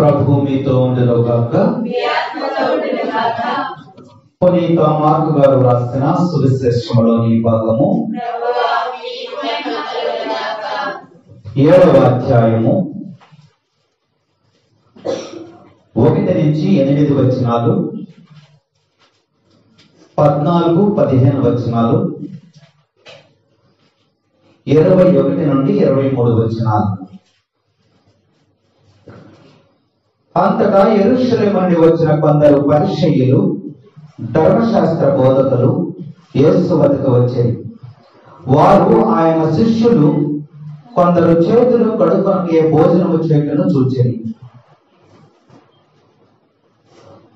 ప్రభు మీతో ఉండునుగాక. పునీత మార్కు గారు రాసిన సువిశేషములోని భాగము 7వ అధ్యాయము 1 నుంచి 8 వచనాలు, 14, 15 వచనాలు, 21 నుండి 23 వచనాలు. అంతటా యెరూషలేము నుండి వచ్చిన కొందరు పరిసయ్యులు, ధర్మశాస్త్ర బోధకులు యేసు వద్దకు వచ్చారు. వారు ఆయన శిష్యులు కొందరు చేతులు కడుక్కొనకే భోజనము చేయటను చూచెరి.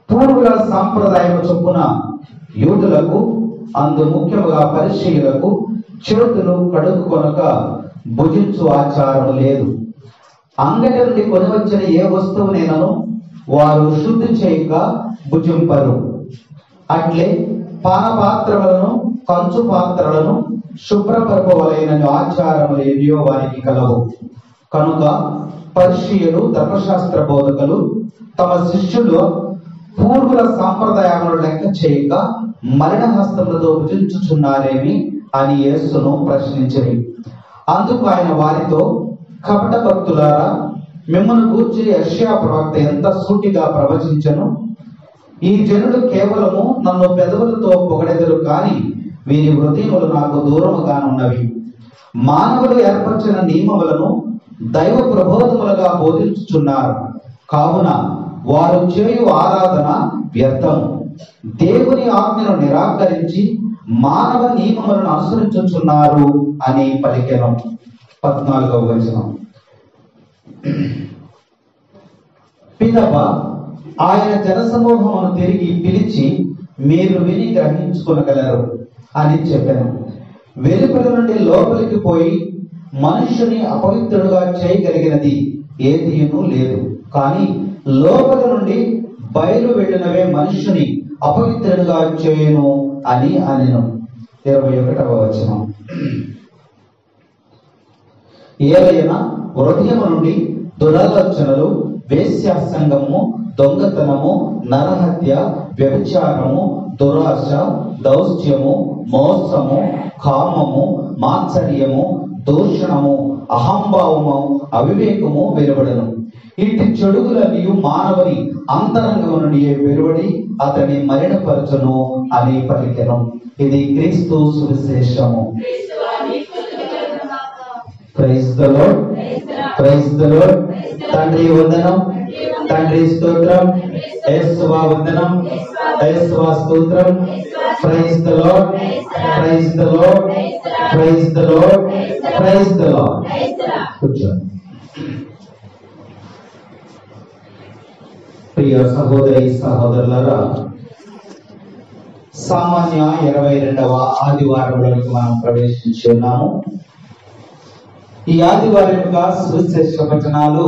పూర్వుల సాంప్రదాయము చొప్పున యూదులకు, అందు ముఖ్యముగా పరిసయ్యులకు చేతులు కడుక్కొనక భుజించు ఆచారం లేదు. అంగటి నుండి కొని వచ్చిన ఏ వస్తువునైనను వారు శుద్ధి చేయక భుజింపరు. అట్లే పానపాత్రలను, కంచు పాత్రలను శుభ్రపరపవలైన ఆచారములు ఎన్నో వారికి కలవు. కనుక పరిసయ్యులు, ధర్మశాస్త్ర బోధకులు తమ శిష్యులు పూర్వుల సాంప్రదాయములను లెక్క చేయక మరణ హస్తములతో భుజించుచున్నారేమి అని యేసును ప్రశ్నించిరి. అందుకు ఆయన వారితో, కపట భక్తులారా, మిమ్మల్ని గూర్చి యెషయా ప్రవక్త ఎంత సూటిగా ప్రవచించెను. ఈ జనులు కేవలము నన్ను పెదవులతో పొగడెదరు, కానీ వీరి హృదయములు నాకు దూరముగానున్నవి. మానవులు ఏర్పరిచిన నియమములను దైవ ప్రబోధములుగా బోధించుచున్నారు. కావున వారు చేయు ఆరాధన వ్యర్థము. దేవుని ఆజ్ఞను నిరాకరించి మానవ నియమములను అనుసరించుచున్నారు అని పలికెను. 14వ వచనం. పిదప ఆయన జనసమూహమును తిరిగి పిలిచి, మీరు విని గ్రహించుకొనగలరు అని చెప్పాను. వెలుపల నుండి లోపలికి పోయి మనుష్యుని అపవిత్రుడుగా చేయగలిగినది ఏదీను లేదు, కానీ లోపల నుండి బయలు వెళ్ళినవే మనుష్యుని అపవిత్రుడుగా చేయును అని అనెను. 21వ వచనం. ఏలైనా హృదయము నుండి దురాలోచనలు, వేశ్యాసంగము, దొంగతనము, నరహత్య, వ్యభిచారము, దురాశ, దౌష్ట్యము, మోసము, కామము, మాత్సర్యము, దూషణము, అహంభావము, అవివేకము వెలువడను. ఇట్టి చెడుగులన్నీ మానవుని అంతరంగము నుండి వెలువడి అతని మలినపరచును అని పలికెను. ఇది క్రీస్తు సువిశేషము. Praise the lord, praise the lord. తండ్రి వందనం, తండ్రి స్తోత్రం, యేసువా వందనం, యేసువా స్తోత్రం. Praise the lord, praise the lord, praise the lord, praise the lord. కూర్చోండి. ప్రియ సహోదరి సహోదరులారా, సామాన్య 22వ ఆదివారంలోకి మనం ప్రవేశించి ఉన్నాము. ఈ ఆదివారం యొక్క సువిశేష వచనాలు,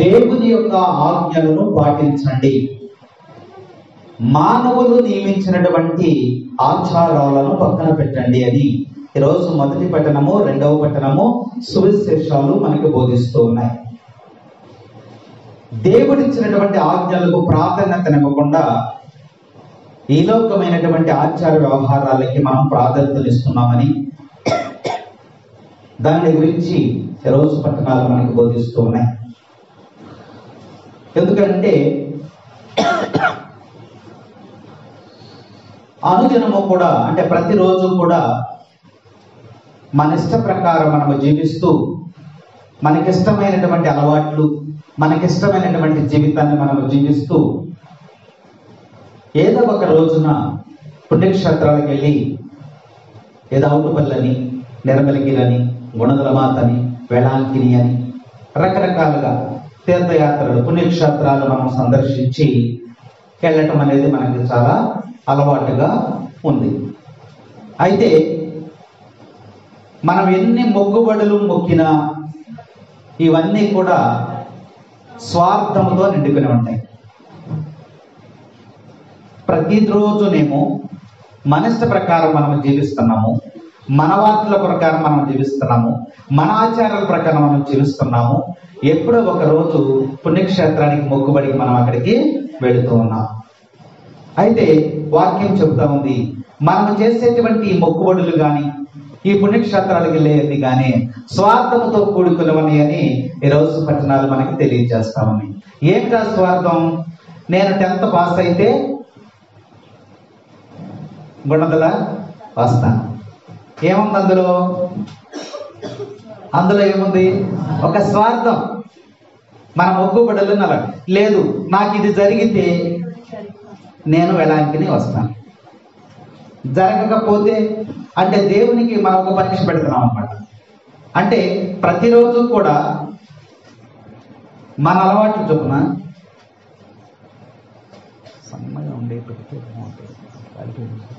దేవుని యొక్క ఆజ్ఞలను పాటించండి, మానవులు నియమించినటువంటి ఆచారాలను పక్కన పెట్టండి అని ఈరోజు మొదటి పట్టణము, 2వ పట్టణము సువిశేషాలు మనకు బోధిస్తూ ఉన్నాయి. దేవుడిచ్చినటువంటి ఆజ్ఞలకు ప్రాధాన్యతనివ్వకుండా ఈ లోకమైనటువంటి ఆచార వ్యవహారాలకి మనం ప్రాధాన్యతనిస్తున్నామని, దాని గురించి ఈరోజు పట్టణాలు మనకు బోధిస్తూ ఉన్నాయి. ఎందుకంటే అనుదినము కూడా, అంటే ప్రతిరోజు కూడా మన ఇష్ట ప్రకారం మనము జీవిస్తూ, మనకిష్టమైనటువంటి అలవాట్లు, మనకిష్టమైనటువంటి జీవితాన్ని మనము జీవిస్తూ, ఏదో ఒక రోజున పుణ్యక్షేత్రాలకు వెళ్ళి ఏదో అవుటుపల్లని, నిర్మలగిరని, గుణదలమాతని, వేళాంకిని అని రకరకాలుగా తీర్థయాత్రలు, పుణ్యక్షేత్రాలు మనం సందర్శించి వెళ్ళటం అనేది మనకి చాలా అలవాటుగా ఉంది. అయితే మనం ఎన్ని మొక్కుబడులు మొక్కినా ఇవన్నీ కూడా స్వార్థముతో నిండుకుని ఉంటాయి. ప్రతిరోజునేమో మన ఇష్ట ప్రకారం మనం జీవిస్తున్నాము, మన వార్తల ప్రకారం మనం జీవిస్తున్నాము, మన ఆచారాల ప్రకారం మనం జీవిస్తున్నాము. ఎప్పుడో ఒక రోజు పుణ్యక్షేత్రానికి మొక్కుబడికి మనం అక్కడికి వెళుతూ ఉన్నాం. అయితే వాక్యం చెబుతా ఉంది, మనం చేసేటువంటి మొక్కుబడులు కానీ ఈ పుణ్యక్షేత్రాలకు వెళ్ళేది కానీ స్వార్థముతో కూడుకున్నవని అని ఈరోజు పట్టణాలు మనకి తెలియజేస్తా ఉన్నాయి. ఏంటా స్వార్థం? నేను 10th పాస్ అయితే గుణదల వస్తాను. ఏముంది అందులో ఏముంది? ఒక స్వార్థం. మన మొక్కుబడులు లేదు, నాకు ఇది జరిగితే నేను వెలాంకిని వస్తాను. జరగకపోతే అంటే దేవునికి మనం ఒక పరీక్ష పెడుతున్నాం అన్నమాట. అంటే ప్రతిరోజు కూడా మన అలవాట్లు చొప్పున సన్నగా ఉండే పెడితే బాగుంటుంది.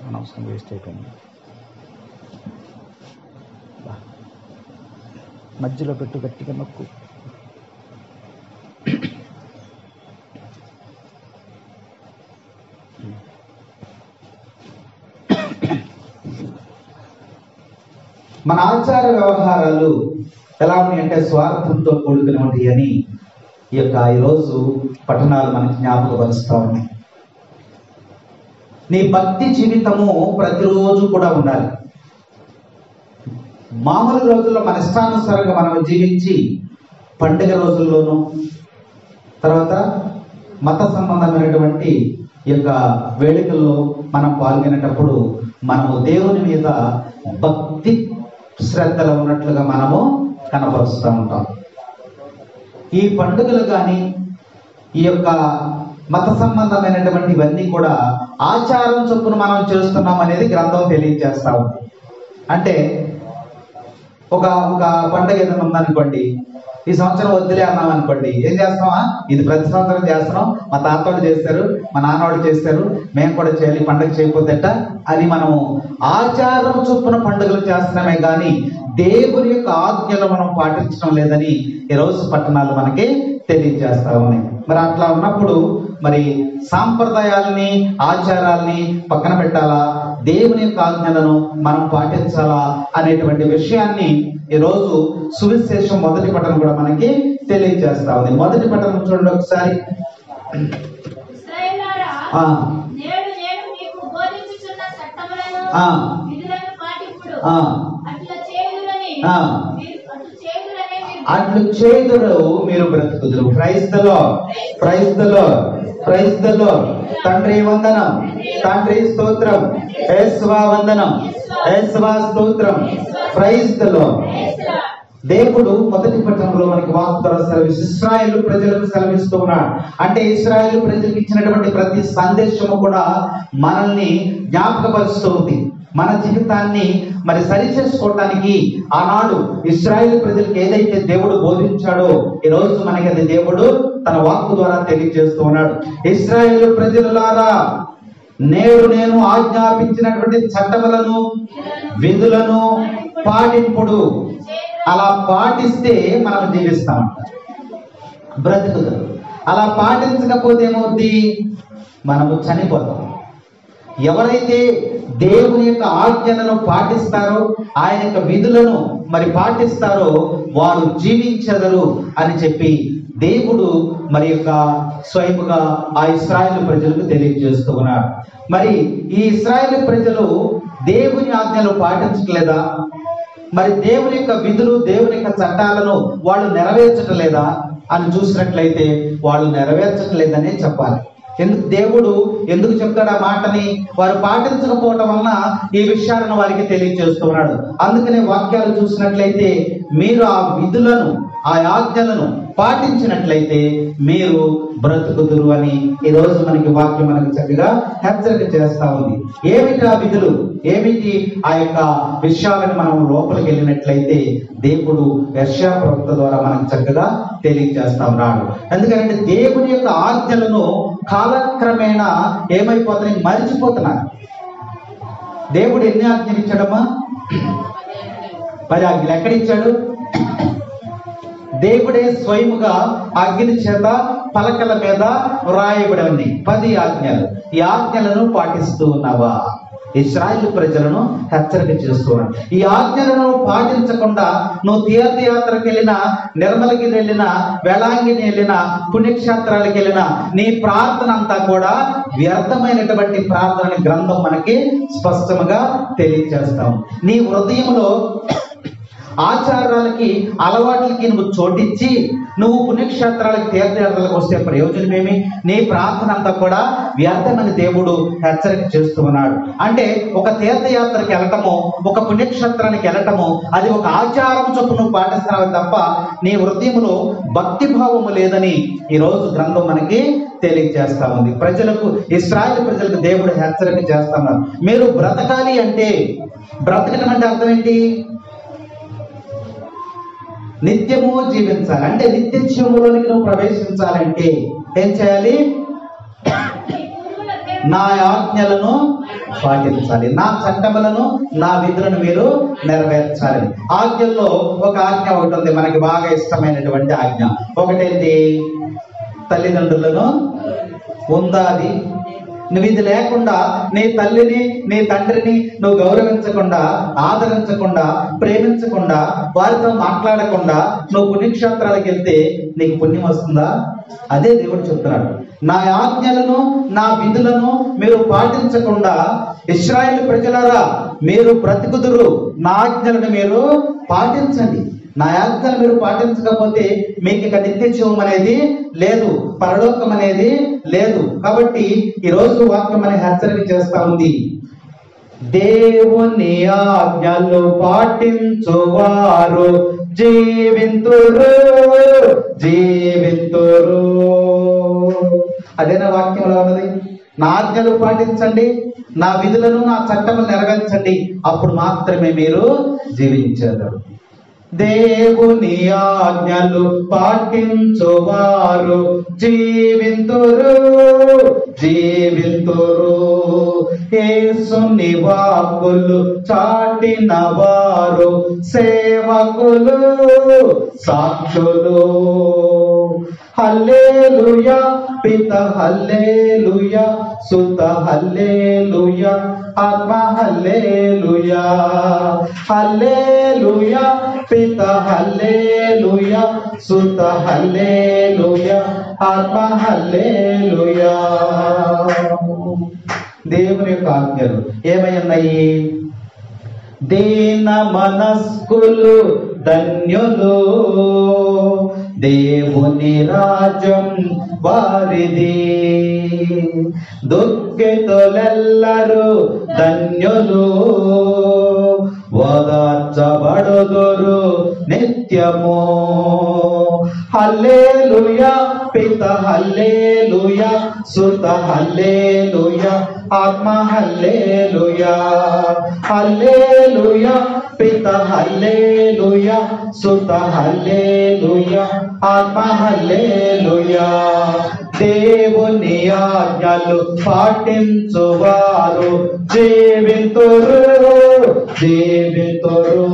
అనవసరం వేస్ట్ అయిపోయింది. మధ్యలో పెట్టు, గట్టిగా నొక్కు. మన ఆచార వ్యవహారాలు ఎలా ఉన్నాయంటే స్వార్థంతో కూడుకున్నవి అని ఈరోజు పట్టణాలు మనకి జ్ఞాపకపరుస్తూ ఉన్నాయి. నీ భక్తి జీవితము ప్రతిరోజు కూడా ఉండాలి. మామూలు రోజుల్లో మన ఇష్టానుసారంగా మనం జీవించి పండుగ రోజుల్లోనూ తర్వాత మత సంబంధమైనటువంటి వేడుకల్లో మనం పాల్గొనేటప్పుడు మనము దేవుని మీద భక్తి శ్రద్ధలు ఉన్నట్లుగా మనము కనపరుస్తూ ఉంటాం. ఈ పండుగలు కానీ ఈ మత సంబంధమైనటువంటి ఇవన్నీ కూడా ఆచారం చొప్పున మనం చేస్తున్నాం అనేది గ్రంథం తెలియజేస్తా ఉంది. అంటే ఒక పండుగ ఏదైనా ఉందనుకోండి, ఈ సంవత్సరం వద్దులే అన్నాం అనుకోండి, ఏం చేస్తామా? ఇది ప్రతి సంవత్సరం చేస్తున్నాం, మా తాతవాళ్ళు చేస్తారు, మా నాన్నవాళ్ళు చేస్తారు, మేము కూడా చేయాలి, పండుగ చేయకపోతేట అని మనము ఆచారం చొప్పున పండుగలు చేస్తున్నామే కానీ దేవుని యొక్క ఆజ్ఞలు మనం పాటించడం లేదని ఈరోజు పట్టణాలు మనకి తెలియజేస్తా ఉన్నాయి. మరి అట్లా ఉన్నప్పుడు మరి సాంప్రదాయాల్ని ఆచారాల్ని పక్కన పెట్టాలా, దేవుని యొక్క ఆజ్ఞలను మనం పాటించాలా అనేటువంటి విషయాన్ని ఈరోజు సువిశేషం 1వ పట్టణం కూడా మనకి తెలియజేస్తా ఉంది. 1వ పట్టణం చూడండి ఒకసారి. అట్లు చేదురు మీరు బ్రతుకుదురు. Praise the lord, praise the lord, praise the lord. తండ్రి వందనం, తండ్రి స్తోత్రం, యేసువా వందనం, యేసువా స్తోత్రం, ప్రైజ్ ద లార్డ్. దేవుడు 1వ పట్టణంలో మనకి వాక్కు ద్వారా సెలవిస్తూ ఇశ్రాయేలు ప్రజలకు సెలవిస్తూ ఉన్నాడు. అంటే ఇశ్రాయేలు ప్రజలకు ఇచ్చినటువంటి ప్రతి సందేశము కూడా మనల్ని జ్ఞాపకపరుస్తూ ఉంది. మన జీవితాన్ని మరి సరి చేసుకోవటానికి ఆనాడు ఇశ్రాయేలు ప్రజలకు ఏదైతే దేవుడు బోధించాడో ఈరోజు మనకి అది దేవుడు తన వాక్కు ద్వారా తెలియజేస్తూ ఉన్నాడు. ఇశ్రాయేలు ప్రజలారా, నేడు నేను ఆజ్ఞాపించినటువంటి చట్టములను విధులను పాటింపుడు. అలా పాటిస్తే మనం జీవిస్తాం, బ్రతుకుతాం. అలా పాటించకపోతే ఏమవుద్ది? మనము చనిపోతాం. ఎవరైతే దేవుని యొక్క ఆజ్ఞలను పాటిస్తారో, ఆయన యొక్క విధులను మరి పాటిస్తారో వారు జీవించెదరు అని చెప్పి దేవుడు మరి స్వయముగా ఆ ఇశ్రాయేలు ప్రజలకు తెలియజేస్తూ ఉన్నాడు. మరి ఈ ఇశ్రాయేలు ప్రజలు దేవుని ఆజ్ఞలు పాటించట్లేదా? మరి దేవుని యొక్క విధులు, దేవుని యొక్క చట్టాలను వాళ్ళు నెరవేర్చట్లేదా అని చూసినట్లయితే వాళ్ళు నెరవేర్చట్లేదనే చెప్పాలి. దేవుడు ఎందుకు చెప్తాడు ఆ మాటని? వారు పాటించకపోవటం వలన ఈ విషయాలను వారికి తెలియజేస్తున్నాడు. అందుకనే వాక్యాలు చూసినట్లయితే మీరు ఆ విధులను, ఆ ఆజ్ఞలను పాటించినట్లయితే మీరు బ్రతుకుదురు అని ఈరోజు మనకి వాక్యం మనకు చక్కగా హెచ్చరిక చేస్తా ఉంది. ఏమిటి ఆ విధులు, ఏమిటి ఆ యొక్క విషయాలను మనం లోపలికి వెళ్ళినట్లయితే దేవుడు యెషయా ప్రవక్త ద్వారా మనకు చక్కగా తెలియజేస్తా ఉన్నాడు. ఎందుకంటే దేవుని యొక్క ఆజ్ఞలను కాలక్రమేణా ఏమైపోతున్నాయి? మరిచిపోతున్నారు. దేవుడు ఎన్ని ఆజ్ఞలు ఇచ్చాడమ్మా? 10 ఆజ్ఞలు. ఎక్కడిచ్చాడు? దేవుడే స్వయముగా అగ్ని చేత పలకల మీద వ్రాయబడి 10 ఆజ్ఞలు. ఈ ఆజ్ఞలను పాటిస్తూ ఉన్నావా? ఇశ్రాయేలు ప్రజలను హెచ్చరిక చేస్తున్నాడు. ఈ ఆజ్ఞలను పాటించకుండా నువ్వు తీర్థయాత్రకు వెళ్ళినా, నిర్మలగిరి వెళ్ళినా, వేళాంగిని వెళ్ళినా, పుణ్యక్షేత్రాలకు వెళ్ళినా నీ ప్రార్థన అంతా కూడా వ్యర్థమైనటువంటి ప్రార్థన గ్రంథం మనకి స్పష్టంగా తెలియజేస్తాం. నీ హృదయంలో ఆచారాలకి, అలవాట్లకి నువ్వు చోటిచ్చి నువ్వు పుణ్యక్షేత్రాలకు, తీర్థయాత్రలకు వస్తే ప్రయోజనమేమి? నీ ప్రార్థన అంతా కూడా వ్యర్థమని దేవుడు హెచ్చరిక చేస్తూ ఉన్నాడు. అంటే ఒక తీర్థయాత్రకి వెళ్ళటము, ఒక పుణ్యక్షేత్రానికి వెళ్ళటము అది ఒక ఆచారం చొప్పున నువ్వు పాటిస్తున్నావు తప్ప నీ హృదయంలో భక్తి భావము లేదని ఈరోజు గ్రంథం మనకి తెలియజేస్తా ఉంది. ప్రజలకు, ఇశ్రాయేలు ప్రజలకు దేవుడు హెచ్చరిక చేస్తున్నారు. మీరు బ్రతకాలి అంటే, బ్రతకటం అంటే అర్థం ఏంటి? నిత్యము జీవించాలి. అంటే నిత్య జీవంలోనికి నువ్వు ప్రవేశించాలంటే ఏం చేయాలి? నా ఆజ్ఞలను పాటించాలి, నా చట్టములను, నా విధులను మీరు నెరవేర్చాలి. ఆజ్ఞల్లో ఒక ఆజ్ఞ ఒకటి ఉంది, మనకి బాగా ఇష్టమైనటువంటి ఆజ్ఞ. ఒకటేంటి? తల్లిదండ్రులను ఉందాది. నువ్వు ఇది లేకుండా నీ తల్లిని, నీ తండ్రిని నువ్వు గౌరవించకుండా, ఆదరించకుండా, ప్రేమించకుండా, వారితో మాట్లాడకుండా నువ్వు పుణ్యక్షేత్రాలకు వెళ్తే నీకు పుణ్యం వస్తుందా? అదే దేవుడు చెప్తున్నాడు. నా ఆజ్ఞలను, నా విధులను మీరు పాటించకుండా ఇశ్రాయేలు ప్రజలారా మీరు బ్రతుకుదురు. నా ఆజ్ఞలను మీరు పాటించండి. నా ఆజ్ఞలు మీరు పాటించకపోతే మీకు ఇక నిత్య జీవం అనేది లేదు, పరలోకం అనేది లేదు. కాబట్టి ఈరోజు వాక్యం అనే హెచ్చరిక చేస్తా ఉంది. దేవుని ఆజ్ఞలు పాటించువారు జీవింతురు, జీవింతురు. అదేనా వాక్యంలో ఉన్నది? నా ఆజ్ఞలు పాటించండి, నా విధులను, నా చట్టములు నెరవేర్చండి, అప్పుడు మాత్రమే మీరు జీవించారు. దేవుని ఆజ్ఞలు పాటించువారు జీవింతురు, జీవింతురు. యేసుని వాక్కులు చాటిన వారు సేవకులు, సాక్షులు. హల్లెలూయా పిత, హల్లెలూయా సుత, హల్లెలూయా ఆత్మ, హల్లెలూయా. హల్లెలూయా పిత, హల్లెలూయా సుత, హల్లెలూయా ఆత్మ, హల్లెలూయా. దేవుని యొక్క ఆజ్ఞలు ఏమై ఉన్నాయి? దీన మనస్కులు ధన్యులు, దేవుని రాజ్యం వారిది. దుఃఖితులెల్లరూ ధన్యులు, ఓదార్చబడుదురు నిత్యము. హల్లెలూయా పిత, హల్లెలూయా సుత, హల్లెలూయా ఆత్మ, హల్లెలూయా. హల్లెలూయా పిత, హల్లెలూయా సుత, హల్లెలూయా ఆత్మ, హల్లెలూయా. దేవుని ఆజ్ఞలు పాటించువారు జీవింతురు, జీవింతురు.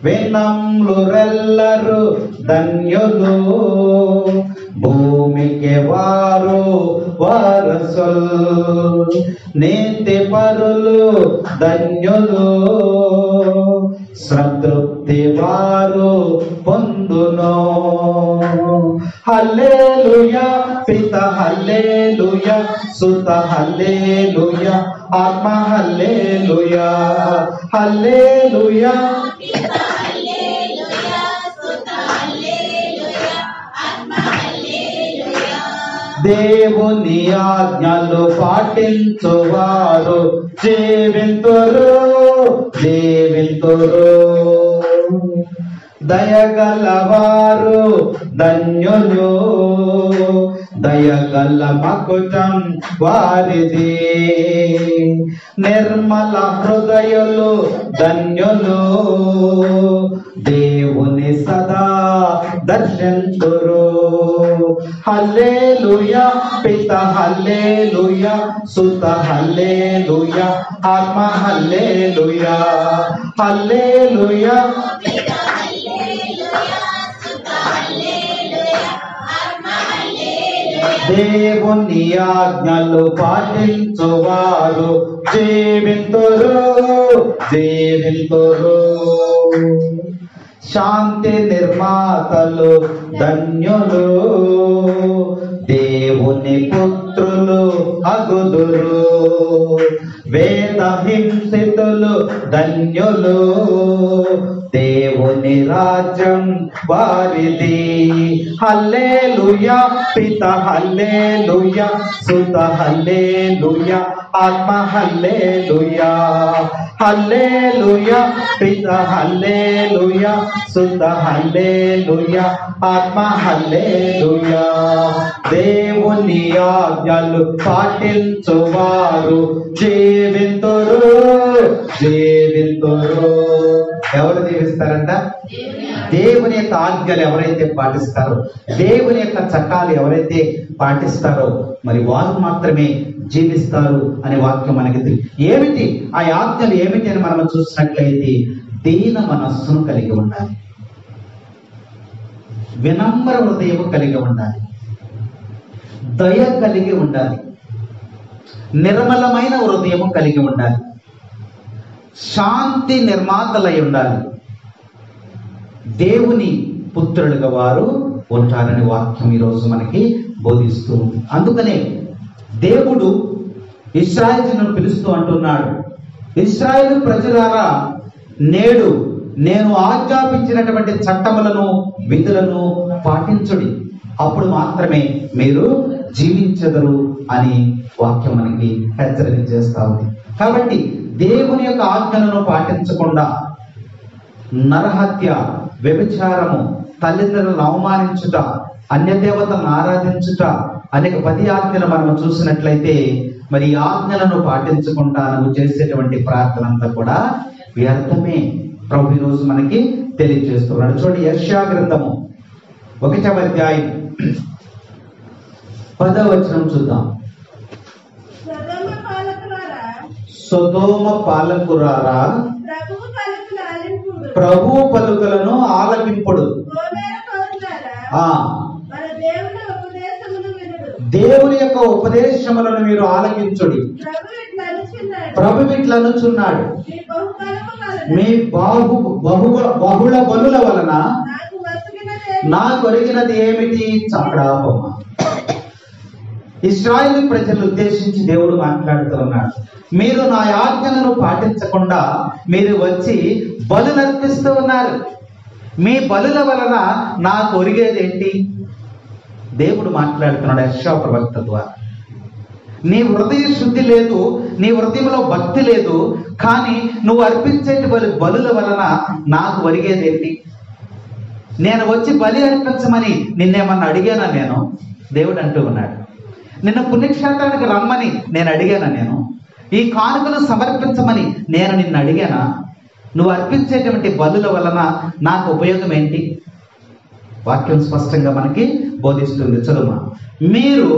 వినమ్రులెల్లరూ ధన్యులు, భూమికి వారు వారసులు. నీతి పరులు ధన్యులు, సంతృప్తి వారు పొందును. హల్లెలూయా పిత, హల్లెలూయా సుత, హల్లెలూయా ఆత్మ, హల్లెలూయా. హల్లెలూయా దేవుని ఆజ్ఞలు పాటించువారు జీవింతురు, జీవింతురు. దయగలవారు ధన్యులు, దయగల మకుటం వారిది. నిర్మల హృదయులు ధన్యులు, దేవుని సదా దర్శింతురు. హల్లెలూయా పిత, హల్లెలూయా సుత, హల్లెలూయా ఆత్మ, హల్లెలూయా. హల్లెలూయా దేవుని ఆజ్ఞలు పాటించువారు జీవింతురు జీవింతురు. శాంతి నిర్మాతలు ధన్యులు, దేవుని పుత్రులు అగుదురు. వేద హింసితులు ధన్యులు, దేవుని రాజ్యం వారిది. హల్లెలూయా పిత హల్లెలూయా, సుత హల్లెలూయా, ఆత్మ హల్లెలూయా. హల్లెలూయా పిత హల్లెలూయా, సుత హల్లెలూయా, ఆత్మ హల్లెలూయా. దేవుని ఆజ్ఞలు పాటించువారు జీవింతురు జీవింతురు. ఎవరు జీవిస్తారంట? దేవుని యొక్క ఆజ్ఞలు ఎవరైతే పాటిస్తారో, దేవుని యొక్క చట్టాలు ఎవరైతే పాటిస్తారో మరి వారు మాత్రమే జీవిస్తారు అనే వాక్యం మనకి ఏమిటి ఆ ఆజ్ఞలు ఏమిటి అని మనం చూసినట్లయితే దీన మనస్సును కలిగి ఉండాలి, వినమ్ర హృదయం కలిగి ఉండాలి, దయ కలిగి ఉండాలి, నిర్మలమైన హృదయం కలిగి ఉండాలి, శాంతి నిర్మాతలై ఉండాలి, దేవుని పుత్రులుగా వారు ఉంటారని వాక్యం ఈరోజు మనకి బోధిస్తూ ఉంది. అందుకనే దేవుడు ఇశ్రాయేలును పిలుస్తూ అంటున్నాడు, ఇశ్రాయేలు ప్రజలారా, నేడు నేను ఆజ్ఞాపించినటువంటి చట్టములను విధులను పాటించుడి, అప్పుడు మాత్రమే మీరు జీవించెదరు అని వాక్యం మనకి హెచ్చరిక చేస్తా ఉంది. కాబట్టి దేవుని యొక్క ఆజ్ఞలను పాటించకుండా నరహత్య, వ్యభిచారము, తల్లిదండ్రులను అవమానించుట, అన్యదేవతలను ఆరాధించుట అనేక 10 ఆజ్ఞలు మనం చూసినట్లయితే మరి ఈ ఆజ్ఞలను పాటించకుండా నువ్వు చేసేటువంటి ప్రార్థన అంతా కూడా వ్యర్థమే. ప్రభు ఈ రోజు మనకి తెలియజేస్తున్నాడు. చూడండి, యెషయా గ్రంథము 1వ అధ్యాయం 10వ వచనం చూద్దాం. సొదొమ పాలకురారా, ప్రభు పలుకులను ఆలకింపుడు. దేవుని యొక్క ఉపదేశములను మీరు ఆలకించుడి. ప్రభు ఇట్లనుచున్నాడు, మీ బహుళ బలుల వలన నాకు ఒరిగినది ఏమిటి? చక్రాపమ. ఇశ్రాయేలు ప్రజలను ఉద్దేశించి దేవుడు మాట్లాడుతూ ఉన్నాడు, మీరు నా ఆజ్ఞలను పాటించకుండా మీరు వచ్చి బలులు అర్పిస్తూ ఉన్నారు, మీ బలుల వలన నాకు ఒరిగేది ఏంటి? దేవుడు మాట్లాడుతున్నాడు యెషయా ప్రవక్త ద్వారా. నీ హృదయ శుద్ధి లేదు, నీ హృదయంలో భక్తి లేదు, కానీ నువ్వు అర్పించేటి బలుల వలన నాకు ఒరిగేది ఏంటి? నేను వచ్చి బలి అర్పించమని నిన్నేమన్నా అడిగానా? నేను దేవుడు అంటూ ఉన్నాడు, నిన్ను పుణ్యక్షేత్రానికి రమ్మని నేను అడిగానా? నేను ఈ కానుకలు సమర్పించమని నేను నిన్ను అడిగానా? నువ్వు అర్పించేటువంటి బలుల వలన నాకు ఉపయోగం ఏంటి? వాక్యం స్పష్టంగా మనకి బోధిస్తుంది. చదువు, మీరు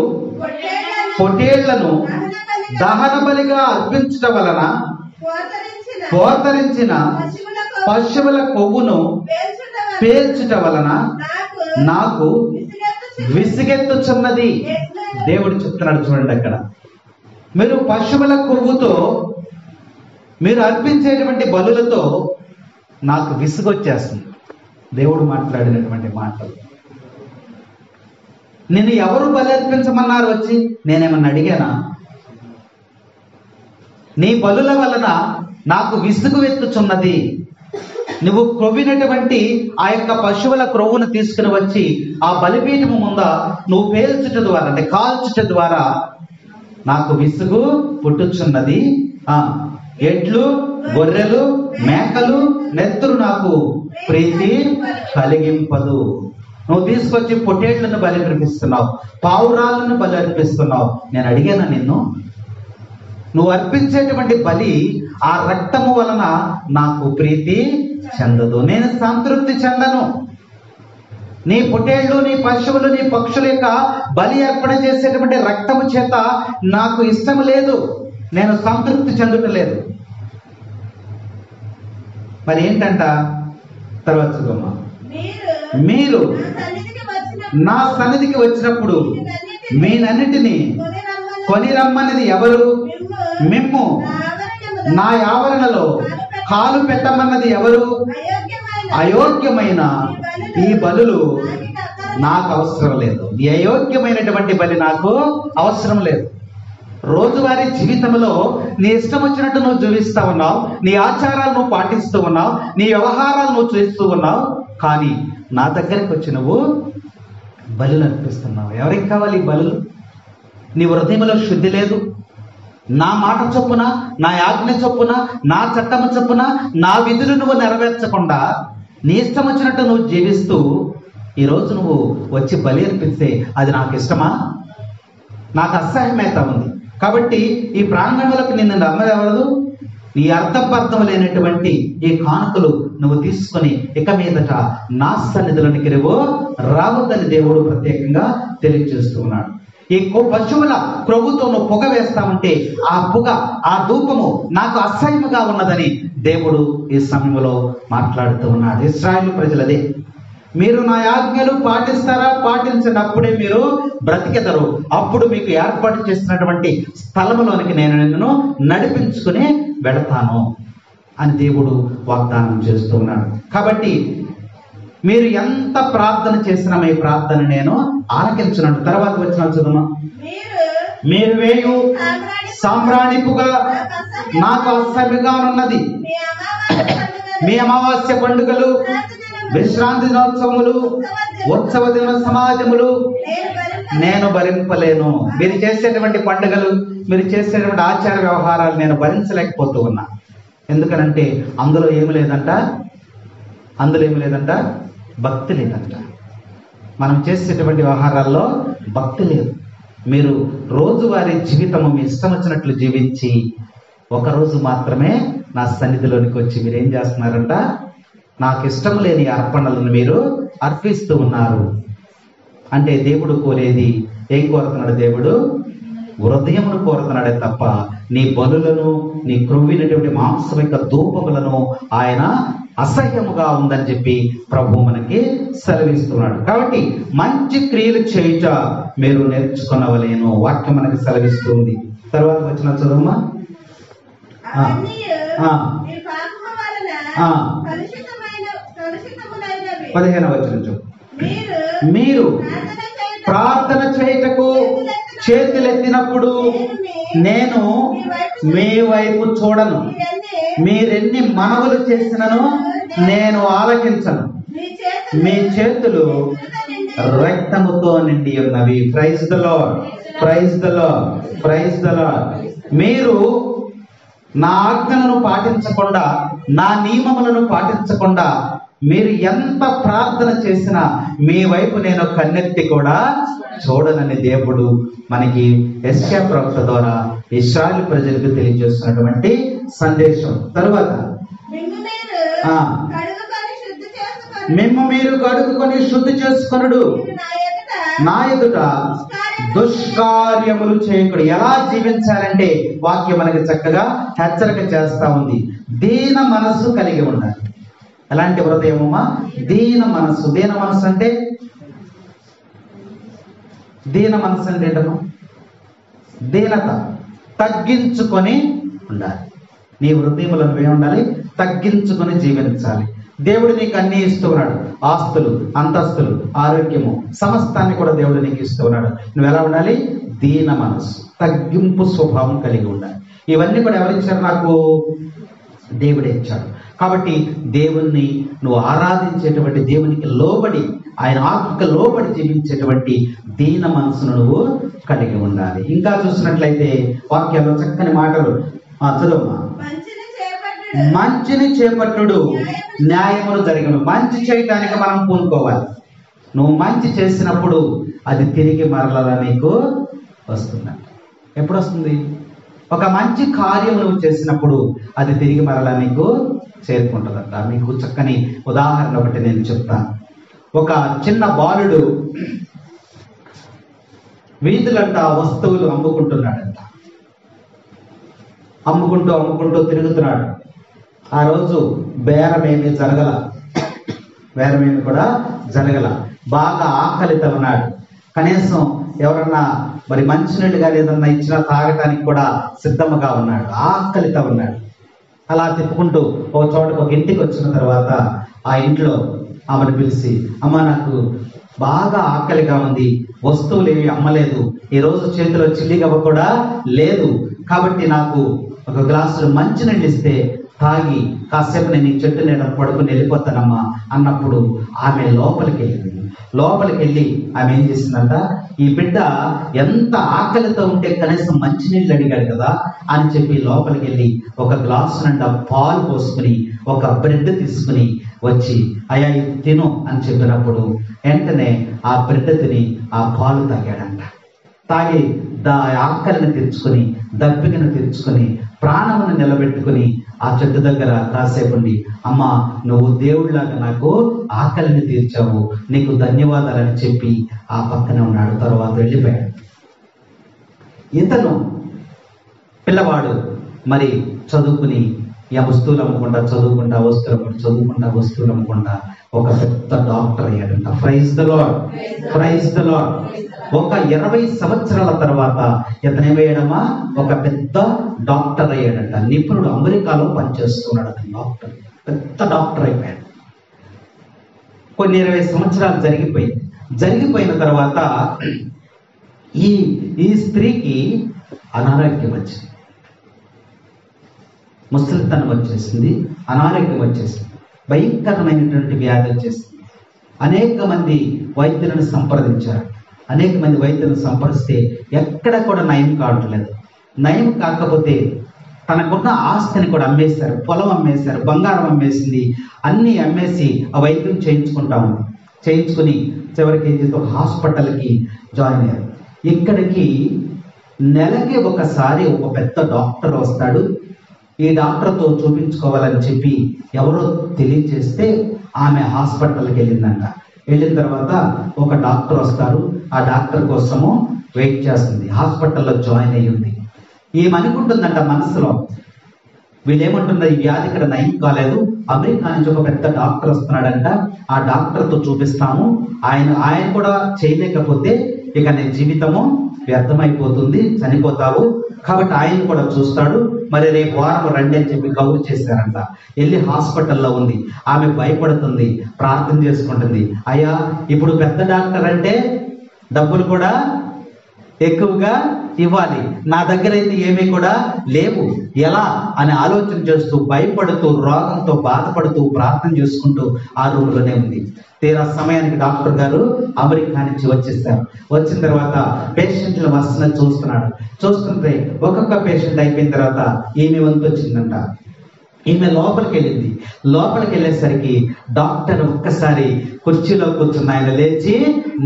పొట్టేళ్లను దహన బలిగా అర్పించడం వలన పోతరించిన పశువుల కొవ్వును పేల్చుట వలన నాకు విసిగెత్తుచున్నది. దేవుడు చెప్తున్నాడు చూడండి, అక్కడ మీరు పశువుల కొవ్వుతో మీరు అర్పించేటువంటి బలులతో నాకు విసుగొచ్చేస్తుంది. దేవుడు మాట్లాడినటువంటి మాటలు. నిన్ను ఎవరు బలి అర్పించమన్నారు? వచ్చి నేనేమన్నా అడిగానా? నీ బలుల వలన నాకు విసుగు ఎత్తుచున్నది. నువ్వు క్రొవ్వినటువంటి ఆ యొక్క పశువుల క్రొవ్వును తీసుకుని వచ్చి ఆ బలిపీఠము ముంద నువ్వు పేల్చుట ద్వారా, అంటే కాల్చుట ద్వారా నాకు విసుగు పుట్టుచున్నది. ఎడ్లు, గొర్రెలు, మేకలు నెత్తురు నాకు ప్రీతి కలిగింపదు. నువ్వు తీసుకొచ్చి పొట్టేళ్లను బలి అర్పిస్తున్నావు, పావురాలను బలి అర్పిస్తున్నావు. నేను అడిగానా నిన్ను? నువ్వు అర్పించేటువంటి బలి ఆ రక్తము వలన నాకు ప్రీతి చెందదు, నేను సంతృప్తి చెందను. నీ పొట్టేళ్లు, నీ పశువులు, నీ పక్షుల యొక్క బలి అర్పణ చేసేటువంటి రక్తము చేత నాకు ఇష్టం లేదు, నేను సంతృప్తి చెందటలేదు. మరి ఏంటంట? తర్వాత చదువుమా. మీరు నా సన్నిధికి వచ్చినప్పుడు మీనన్నిటినీ కొని రమ్మన్నది ఎవరు? మిమ్ము నా ఆవరణలో కాలు పెట్టమన్నది ఎవరు? అయోగ్యమైన ఈ బలులు నాకు అవసరం లేదు. ఈ అయోగ్యమైనటువంటి బలి నాకు అవసరం లేదు. రోజువారీ జీవితంలో నీ ఇష్టం వచ్చినట్టు నువ్వు జీవిస్తూ ఉన్నావు, నీ ఆచారాలు నువ్వు పాటిస్తూ ఉన్నావు, నీ వ్యవహారాలు నువ్వు చేస్తూ ఉన్నావు. కానీ నా దగ్గరికి వచ్చి నువ్వు బలులు అర్పిస్తున్నావు. ఎవరికి కావాలి ఈ బలులు? నీ హృదయంలో శుద్ధి లేదు. నా మాట చొప్పున, నా ఆజ్ఞ చొప్పున, నా చట్టము చొప్పున, నా విధులు నువ్వు నెరవేర్చకుండా నీ ఇష్టం వచ్చినట్టు నువ్వు జీవిస్తూ ఈరోజు నువ్వు వచ్చి బలి అర్పిస్తే అది నాకు ఇష్టమా? నాకు అసహ్యమైతే ఉంది. కాబట్టి ఈ ప్రాంగణంలోకి నిన్ను నమ్మదవదు. ఈ అర్థపర్థం లేనటువంటి ఈ కానుకలు నువ్వు తీసుకొని ఇక మీదట నా సన్నిధిలోనికి నువ్వు రావద్దని దేవుడు ప్రత్యేకంగా తెలియజేస్తూ ఉన్నాడు. ఈ పశువుల క్రొవ్వుతో నువ్వు పొగ వేస్తామంటే ఆ పొగ, ఆ ధూపము నాకు అసహ్యముగా ఉన్నదని దేవుడు ఈ సమయంలో మాట్లాడుతూ ఉన్నాడు. ఇశ్రాయేలు ప్రజలదే, మీరు నా ఆజ్ఞలు పాటిస్తారా? పాటించినప్పుడే మీరు బ్రతికెదరు. అప్పుడు మీకు ఏర్పాటు చేసినటువంటి స్థలములోనికి నేను నిన్ను నడిపించుకుని వెళతాను అని దేవుడు వాగ్దానం చేస్తూ ఉన్నాడు. కాబట్టి మీరు ఎంత ప్రార్థన చేసినా మీ ప్రార్థన నేను ఆలకించున్నాను. తర్వాత వచ్చిన చదువు, మీరు వేయు సాంబ్రాణిపుగా నాకు అసహ్యంగా ఉన్నది. మీ అమావాస్య పండుగలు, విశ్రాంతి దినోత్సవములు, ఉత్సవ దిన సమాజములు నేను భరింపలేను. మీరు చేసేటువంటి పండుగలు, మీరు చేసేటువంటి ఆచార వ్యవహారాలు నేను భరించలేకపోతూ ఉన్నా. ఎందుకనంటే అందులో ఏమి లేదంట, భక్తి లేదంట. మనం చేసేటువంటి వ్యవహారాల్లో భక్తి లేదు. మీరు రోజువారీ జీవితము మీ ఇష్టం వచ్చినట్లు జీవించి ఒకరోజు మాత్రమే నా సన్నిధిలోనికి వచ్చి మీరు ఏం చేస్తున్నారంట? నాకు ఇష్టం లేని అర్పణలను మీరు అర్పిస్తూ ఉన్నారు. అంటే దేవుడు కోరేది ఏం కోరుతున్నాడు? దేవుడు హృదయమును కోరుతున్నాడే తప్ప నీ బలులను, నీ క్రొవ్వినటువంటి మాంసం యొక్క ధూపములను ఆయన అసహ్యముగా ఉందని చెప్పి ప్రభు మనకి సెలవిస్తున్నాడు. కాబట్టి మంచి క్రియలు చేయుట మీరు నేర్చుకునవలేను వాక్యం మనకి సెలవిస్తుంది. తర్వాత వచ్చిన చదువుమా, 15వ వచనం, మీరు ప్రార్థన చేయుటకు చేతులెత్తినప్పుడు నేను మీ వైపు చూడను, మీరెన్ని మనవులు చేసినను నేను ఆలకించను, మీ చేతులు రక్తముతో నిండి ఉన్నవి. Praise the lord, praise the lord, praise the lord. మీరు నా ఆజ్ఞలను పాటించకుండా, నా నియమములను పాటించకుండా మీరు ఎంత ప్రార్థన చేసినా మీ వైపు నేను కన్నెత్తి కూడా చూడనని దేవుడు మనకి యెషయా ప్రవక్త ద్వారా ఇశ్రాయేలు ప్రజలకు తెలియజేస్తున్నటువంటి సందేశం. తరువాత మిమ్ము మీరు కడుగుకొని శుద్ధి చేసుకొనుడు, నా ఎదుట దుష్కార్యములు చేయకుడు. ఎలా జీవించాలంటే వాక్యం మనకి చక్కగా హెచ్చరిక చేస్తా ఉంది. దీన మనస్సు కలిగి ఉండాలి. ఎలాంటి హృదయమమ్మా? దీన మనస్సు. దీన మనస్సు అంటే ఏంటమ్మా? దీనత, తగ్గించుకొని ఉండాలి. నీ హృదయంలో నువ్వే ఉండాలి, తగ్గించుకొని జీవించాలి. దేవుడు నీకు అన్ని ఇస్తూ ఉన్నాడు, ఆస్తులు, అంతస్తులు, ఆరోగ్యము, సమస్తాన్ని కూడా దేవుడు నీకు ఇస్తూ ఉన్నాడు. నువ్వు ఎలా ఉండాలి? దీన మనస్సు, తగ్గింపు స్వభావం కలిగి ఉండాలి. ఇవన్నీ కూడా ఎవరిచ్చారు? నాకు దేవుడే ఇచ్చాడు. కాబట్టి దేవుణ్ణి నువ్వు ఆరాధించేటువంటి, దేవునికి లోబడి, ఆయన ఆత్మకు లోబడి జీవించేటువంటి దీన మనసును నువ్వు కలిగి ఉండాలి. ఇంకా చూసినట్లయితే వాక్యాల్లో చక్కని మాటలు చదువు. మంచిని చేపట్టుడు, న్యాయమును జరిగను. మంచి చేయటానికి మనం పూనుకోవాలి. నువ్వు మంచి చేసినప్పుడు అది తిరిగి మరలా నీకు వస్తుందంట. ఎప్పుడు వస్తుంది? ఒక మంచి కార్యం నువ్వు చేసినప్పుడు అది తిరిగి మరలా నీకు చేరుకుంటుందంట. మీకు చక్కని ఉదాహరణ ఒకటి నేను చెప్తాను. ఒక చిన్న బాలుడు వీధులంట వస్తువులు అమ్ముకుంటున్నాడంట. అమ్ముకుంటూ తిరుగుతున్నాడు. ఆ రోజు బేరమేమి కూడా జరగల. బాగా ఆకలితో ఉన్నాడు. కనీసం ఎవరన్నా మరి మంచినీళ్ళు కానీ ఏదన్నా ఇచ్చినా తాగటానికి కూడా సిద్ధంగా ఉన్నాడు, ఆకలితో ఉన్నాడు. అలా తిప్పుకుంటూ ఒక చోటకు ఒక ఇంటికి వచ్చిన తర్వాత ఆ ఇంట్లో ఆమెను పిలిచి, అమ్మ నాకు బాగా ఆకలిగా ఉంది, వస్తువులు ఏవి అమ్మలేదు, ఈ రోజు చేతిలో చిల్లిగవ్వ కూడా లేదు, కాబట్టి నాకు ఒక గ్లాసులు మంచినీళ్ళు ఇస్తే తాగి కాసేపు నేను ఈ చెట్టు నీడ పడుకుని వెళ్ళిపోతానమ్మా అన్నప్పుడు ఆమె లోపలికి వెళ్ళి ఆమె ఏం చేసిందంట, ఈ బిడ్డ ఎంత ఆకలితో ఉంటే కనీసం మంచినీళ్ళు అడిగాడు కదా అని చెప్పి లోపలికి వెళ్ళి ఒక గ్లాసు నిండా పాలు పోసుకుని ఒక బ్రెడ్ తీసుకుని వచ్చి, అయ్యా ఇది తిను అని చెప్పినప్పుడు వెంటనే ఆ బ్రెడ్ తిని ఆ పాలు తాగాడంట. తాగి ఆకలిని తీర్చుకుని దప్పికను తీర్చుకుని ప్రాణమును నిలబెట్టుకుని ఆ చెట్టు దగ్గర కాసేపు ఉండి, అమ్మా నువ్వు దేవుడిలాగా నాకు ఆకలిని తీర్చావు, నీకు ధన్యవాదాలని చెప్పి ఆ పక్కనే ఉన్నాడు. తర్వాత వెళ్ళిపోయాడు. ఇతను పిల్లవాడు మరి చదువుకుని వస్తువులు అమ్ముకుంటా వస్తువులు అమ్ముకుంటా ఒక పెద్ద డాక్టర్ అయ్యాడంట. Praise the lord, praise the lord. ఒక 20 సంవత్సరాల తర్వాత ఇతనేమయ్యాడమ్మా, ఒక పెద్ద డాక్టర్ అయ్యాడంట. నిపుణుడు, అమెరికాలో పనిచేస్తున్నాడు అతను. డాక్టర్, పెద్ద డాక్టర్ అయిపోయాడు. కొన్ని 20 సంవత్సరాలు జరిగిపోయిన తర్వాత ఈ స్త్రీకి అనారోగ్యం వచ్చింది, ముసలితనం వచ్చేసింది, అనారోగ్యం వచ్చేసింది, భయంకరమైనటువంటి వ్యాధి వచ్చేసింది. అనేక మంది వైద్యులను సంప్రదించారు. అనేక మంది వైద్యులను సంప్రదిస్తే ఎక్కడ కూడా నయం కావట్లేదు. నయం కాకపోతే తనకున్న ఆస్తిని కూడా అమ్మేశారు, పొలం అమ్మేశారు, బంగారం అమ్మేసింది, అన్నీ అమ్మేసి ఆ వైద్యం చేయించుకుని చివరికి ఏం చేస్తే ఒక హాస్పిటల్కి జాయిన్ అయ్యారు. ఇక్కడికి నెలకి ఒకసారి ఒక పెద్ద డాక్టర్ వస్తాడు. ఈ డాక్టర్తో చూపించుకోవాలని చెప్పి ఎవరో తెలియజేస్తే ఆమె హాస్పిటల్కి వెళ్ళిందంట. వెళ్ళిన తర్వాత ఒక డాక్టర్ వస్తారు, ఆ డాక్టర్ కోసము వెయిట్ చేస్తుంది. హాస్పిటల్లో జాయిన్ అయ్యి ఉంది. ఏమనుకుంటుందంట మనసులో, వీళ్ళేమంటున్నారు, ఈ వ్యాధి ఇక్కడ నయం కాలేదు, అమెరికా నుంచి ఒక పెద్ద డాక్టర్ వస్తున్నాడంట, ఆ డాక్టర్తో చూపిస్తాము, ఆయన కూడా చేయలేకపోతే ఇక నీ జీవితము వ్యర్థమైపోతుంది, చనిపోతావు, కాబట్టి ఆయన కూడా చూస్తాడు, మరి రేపు వారం రండి అని చెప్పి కబురు చేశారంట. వెళ్ళి హాస్పిటల్లో ఉంది. ఆమె భయపడుతుంది, ప్రార్థన చేసుకుంటుంది. అయ్యా ఇప్పుడు పెద్ద డాక్టర్ అంటే డబ్బులు కూడా ఎక్కువగా ఇవ్వాలి, నా దగ్గర అయితే ఏమీ కూడా లేవు, ఎలా అని ఆలోచన చేస్తూ భయపడుతూ రోగంతో బాధపడుతూ ప్రార్థన చేసుకుంటూ ఆ రూమ్లోనే ఉంది. తీరా సమయానికి డాక్టర్ గారు అమెరికా నుంచి వచ్చేస్తారు. వచ్చిన తర్వాత పేషెంట్లు వస్తున్న చూస్తుంటే ఒక్కొక్క పేషెంట్ అయిపోయిన తర్వాత ఈమె వంతు వచ్చిందంట. ఈమె లోపలికి వెళ్ళేసరికి డాక్టర్ ఒక్కసారి కుర్చీలో కూర్చున్న ఆయన లేచి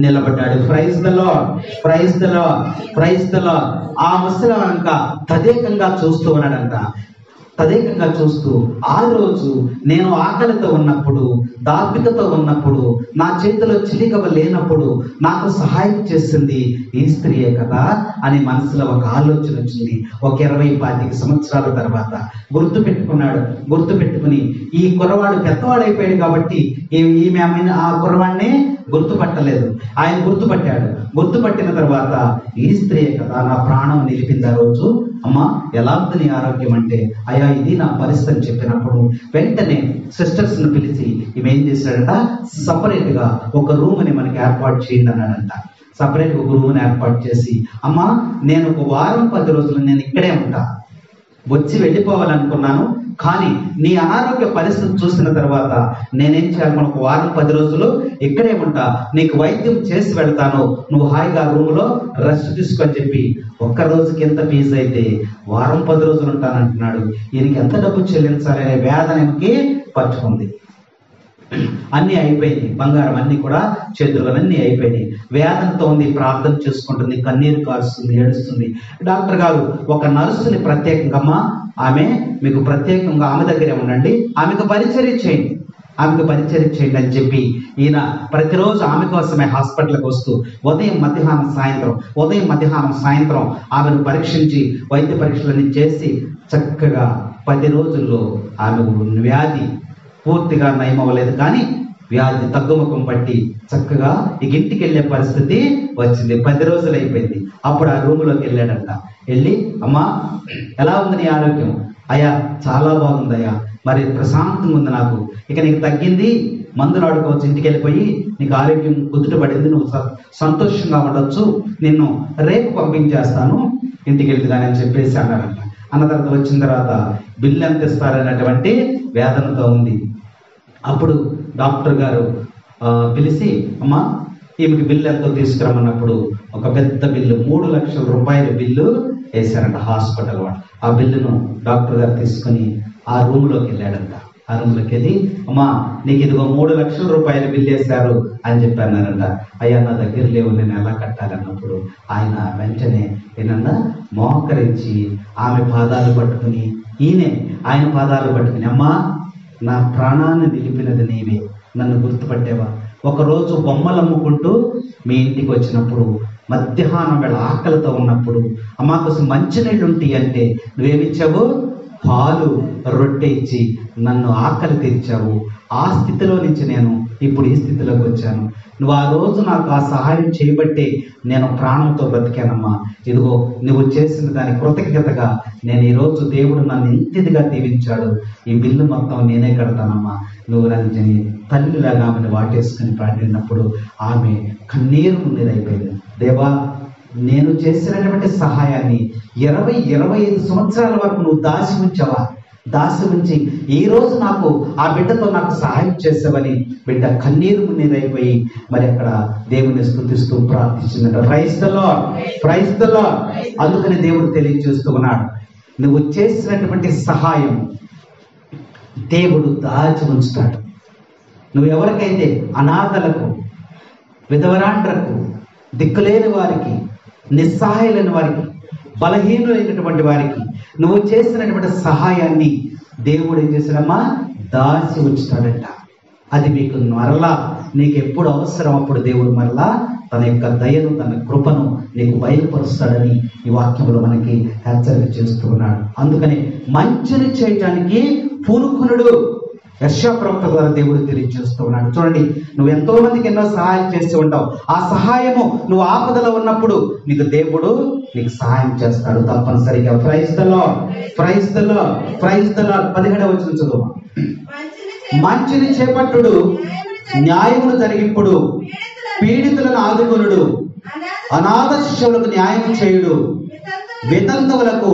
నిలబడ్డాడు. Praise the lord, praise the lord, praise the lord. ఆ ముసలి ఇంకా తదేకంగా చూస్తూ ఉన్నాడంట. తదేకంగా చూస్తూ, ఆ రోజు నేను ఆకలితో ఉన్నప్పుడు, దార్పికతో ఉన్నప్పుడు, నా చేతిలో చిలికవ లేనప్పుడు నాకు సహాయం చేసింది ఈ స్త్రీయే కదా అని మనసులో ఒక ఆలోచన వచ్చింది. ఒక 20-25 సంవత్సరాల తర్వాత గుర్తుపెట్టుకుని ఈ కుర్రవాడు పెద్దవాడైపోయాడు కాబట్టి ఈమె ఆ కుర్రవాడిని గుర్తుపట్టలేదు. ఆయన గుర్తుపట్టిన తర్వాత ఈ స్త్రీయే కదా నా ప్రాణం నిలిపింది ఆ రోజు. అమ్మా ఎలా ఉంది నీ ఆరోగ్యం అంటే, అయ్యా ఇది నా పరిస్థితి చెప్పినప్పుడు వెంటనే సిస్టర్స్ని పిలిచి ఈమె ఏం చేశాడంట, సపరేట్గా ఒక రూమ్ని మనకి ఏర్పాటు చేయండి అన్నాడంట. సపరేట్గా ఒక రూమ్ని ఏర్పాటు చేసి, అమ్మా నేను ఒక వారం 10 రోజులు నేను ఇక్కడే ఉంటా, వచ్చి వెళ్ళిపోవాలనుకున్నాను, కానీ నీ అనారోగ్య పరిస్థితి చూసిన తర్వాత నేనేం చేయాలి, మనకు వారం 10 రోజులు ఇక్కడే ఉంటా, నీకు వైద్యం చేసి వెళ్తాను, నువ్వు హాయిగా రూమ్లో రెస్ట్ తీసుకొని చెప్పి ఒక్క రోజుకి ఎంత ఫీజు అయితే వారం 10 రోజులు ఉంటానంటున్నాడు. ఈయనకి ఎంత డబ్బు చెల్లించాలి అనే వేదనకి పట్టుకుంది. అన్నీ అయిపోయింది, బంగారం అన్ని కూడా చేతులు అన్నీ అయిపోయినాయి. వేదనతో ఉంది, ప్రార్థన చేసుకుంటుంది, కన్నీరు కారుస్తుంది, ఏడుస్తుంది. డాక్టర్ గారు ఒక నర్సుని ప్రత్యేకంగా, ఆమె మీకు ప్రత్యేకంగా ఆమె దగ్గరే ఉండండి, ఆమెకు పరిచర్య చేయండి అని చెప్పి ఈయన ప్రతిరోజు ఆమె కోసమే హాస్పిటల్కి వస్తూ ఉదయం మధ్యాహ్నం సాయంత్రం ఆమెను పరీక్షించి వైద్య పరీక్షలన్నీ చేసి చక్కగా 10 రోజుల్లో ఆమె వ్యాధి పూర్తిగా నయం అవ్వలేదు, కానీ వ్యాధి తగ్గుముఖం పట్టి చక్కగా ఇక ఇంటికి వెళ్ళే పరిస్థితి వచ్చింది. 10 రోజులు అయిపోయింది. అప్పుడు ఆ రూమ్లోకి వెళ్ళాడంట. వెళ్ళి, అమ్మా ఎలా ఉంది నీ ఆరోగ్యం? అయ్యా చాలా బాగుందయ్యా, మరి ప్రశాంతంగా ఉంది నాకు, ఇక నీకు తగ్గింది, మందులు ఆడుకోవచ్చు, ఇంటికి వెళ్ళిపోయి నీకు ఆరోగ్యం కుదుటపడింది, నువ్వు సంతోషంగా ఉండొచ్చు, నిన్ను రేపు పంపించేస్తాను ఇంటికి వెళ్తుందని అని చెప్పేసి అన్నారంట. అన్న తర్వాత వచ్చిన తర్వాత బిల్లు ఎంత ఇస్తారనేటువంటి వేదనతో ఉంది. అప్పుడు డాక్టర్ గారు పిలిచి, అమ్మా ఈమెకి బిల్లు ఎంతో తీసుకురమ్మన్నప్పుడు ఒక పెద్ద బిల్లు 3 లక్షల రూపాయల బిల్లు వేశారంట హాస్పిటల్ వాడు. ఆ బిల్లును డాక్టర్ గారు తీసుకుని ఆ రూమ్లోకి వెళ్ళాడంట. ఆ రూమ్లోకి వెళ్ళి, అమ్మా నీకు ఇదిగో 3 లక్షల రూపాయల బిల్లు వేశారు అని చెప్పి అన్నారంట. అయ్యా నా దగ్గర లేవు, నేను ఎలా కట్టాలన్నప్పుడు ఆయన వెంటనే ఏనన్నా మోకరించి ఆమె పాదాలు పట్టుకుని, ఈయనే ఆయన పాదాలు పట్టుకుని, అమ్మా నా ప్రాణాన్ని నిలిపినది నీవే, నన్ను గుర్తుపట్టేవా? ఒకరోజు బొమ్మలు అమ్ముకుంటూ మీ ఇంటికి వచ్చినప్పుడు, మధ్యాహ్నం వేళ ఆకలితో ఉన్నప్పుడు, అమ్మా కోసం మంచినీళ్ళు ఉంటాయి అంటే నువ్వేమిచ్చావు? పాలు రొట్టె ఇచ్చి నన్ను ఆకలి తీర్చావు. ఆ స్థితిలో నుంచి నేను ఇప్పుడు ఈ స్థితిలోకి వచ్చాను. నువ్వు ఆ రోజు నాకు ఆ సహాయం చేయబట్టే నేను ప్రాణంతో బ్రతికానమ్మా. ఇదిగో నువ్వు చేసిన దాని కృతజ్ఞతగా నేను ఈరోజు దేవుడు నన్ను ఇంటిదిగా దీవించాడు. ఈ బిల్లు మొత్తం నేనే కడతానమ్మా, నువ్వు రంజని తల్లిలాగా ఆమెను వాటేసుకుని ప్రార్థించినప్పుడు ఆమె కన్నీరు నీరైపోయింది. దేవా, నేను చేసినటువంటి సహాయాన్ని 20-25 సంవత్సరాల వరకు నువ్వు దాచి ఉంచావా? దాసి ఉంచి ఈ రోజు నాకు ఆ బిడ్డతో నాకు సహాయం చేసావని బిడ్డ కన్నీరు నీరైపోయి మరి అక్కడ దేవుని స్తుతిస్తూ ప్రార్థించిందట. Praise the lord, praise the lord. అందుకని దేవుడు తెలియజేస్తూ ఉన్నాడు, నువ్వు చేసినటువంటి సహాయం దేవుడు దాచి ఉంచుతాడు. నువ్వు ఎవరికైతే అనాథలకు, విధవరాండ్రకు, దిక్కులేని వారికి, నిస్సహాయులైన వారికి, బలహీనులైనటువంటి వారికి నువ్వు చేసినటువంటి సహాయాన్ని దేవుడు ఏం చేశాడమ్మా? దాచి ఉంచుతాడంట. అది మీకు మరలా నీకు ఎప్పుడు అవసరం అప్పుడు దేవుడు మరలా తన యొక్క దయను, తన కృపను నీకు బయలుపరుస్తాడని ఈ వాక్యంలో మనకి హెచ్చరిక చేస్తూ ఉన్నాడు. అందుకని మంచిని చేయటానికి పూనుకునుడు యెషయా ప్రవక్త ద్వారా దేవుడు తెలియజేస్తూ ఉన్నాడు. చూడండి, నువ్వు ఎంతో మందికి ఎన్నో సహాయం చేస్తూ ఉంటావు. ఆ సహాయము నువ్వు ఆపదలో ఉన్నప్పుడు నీకు దేవుడు నీకు సహాయం చేస్తాడు తప్పనిసరిగా. Praise the lord, praise the lord, praise the lord. 17వ వచనం చదువు. మంచిని చేపట్టుడు, న్యాయమును జరిగింపుడు, పీడితులను ఆదుకొనుడు, అనాథ శిశువులకు న్యాయం చేయుడు, వితంతువులకు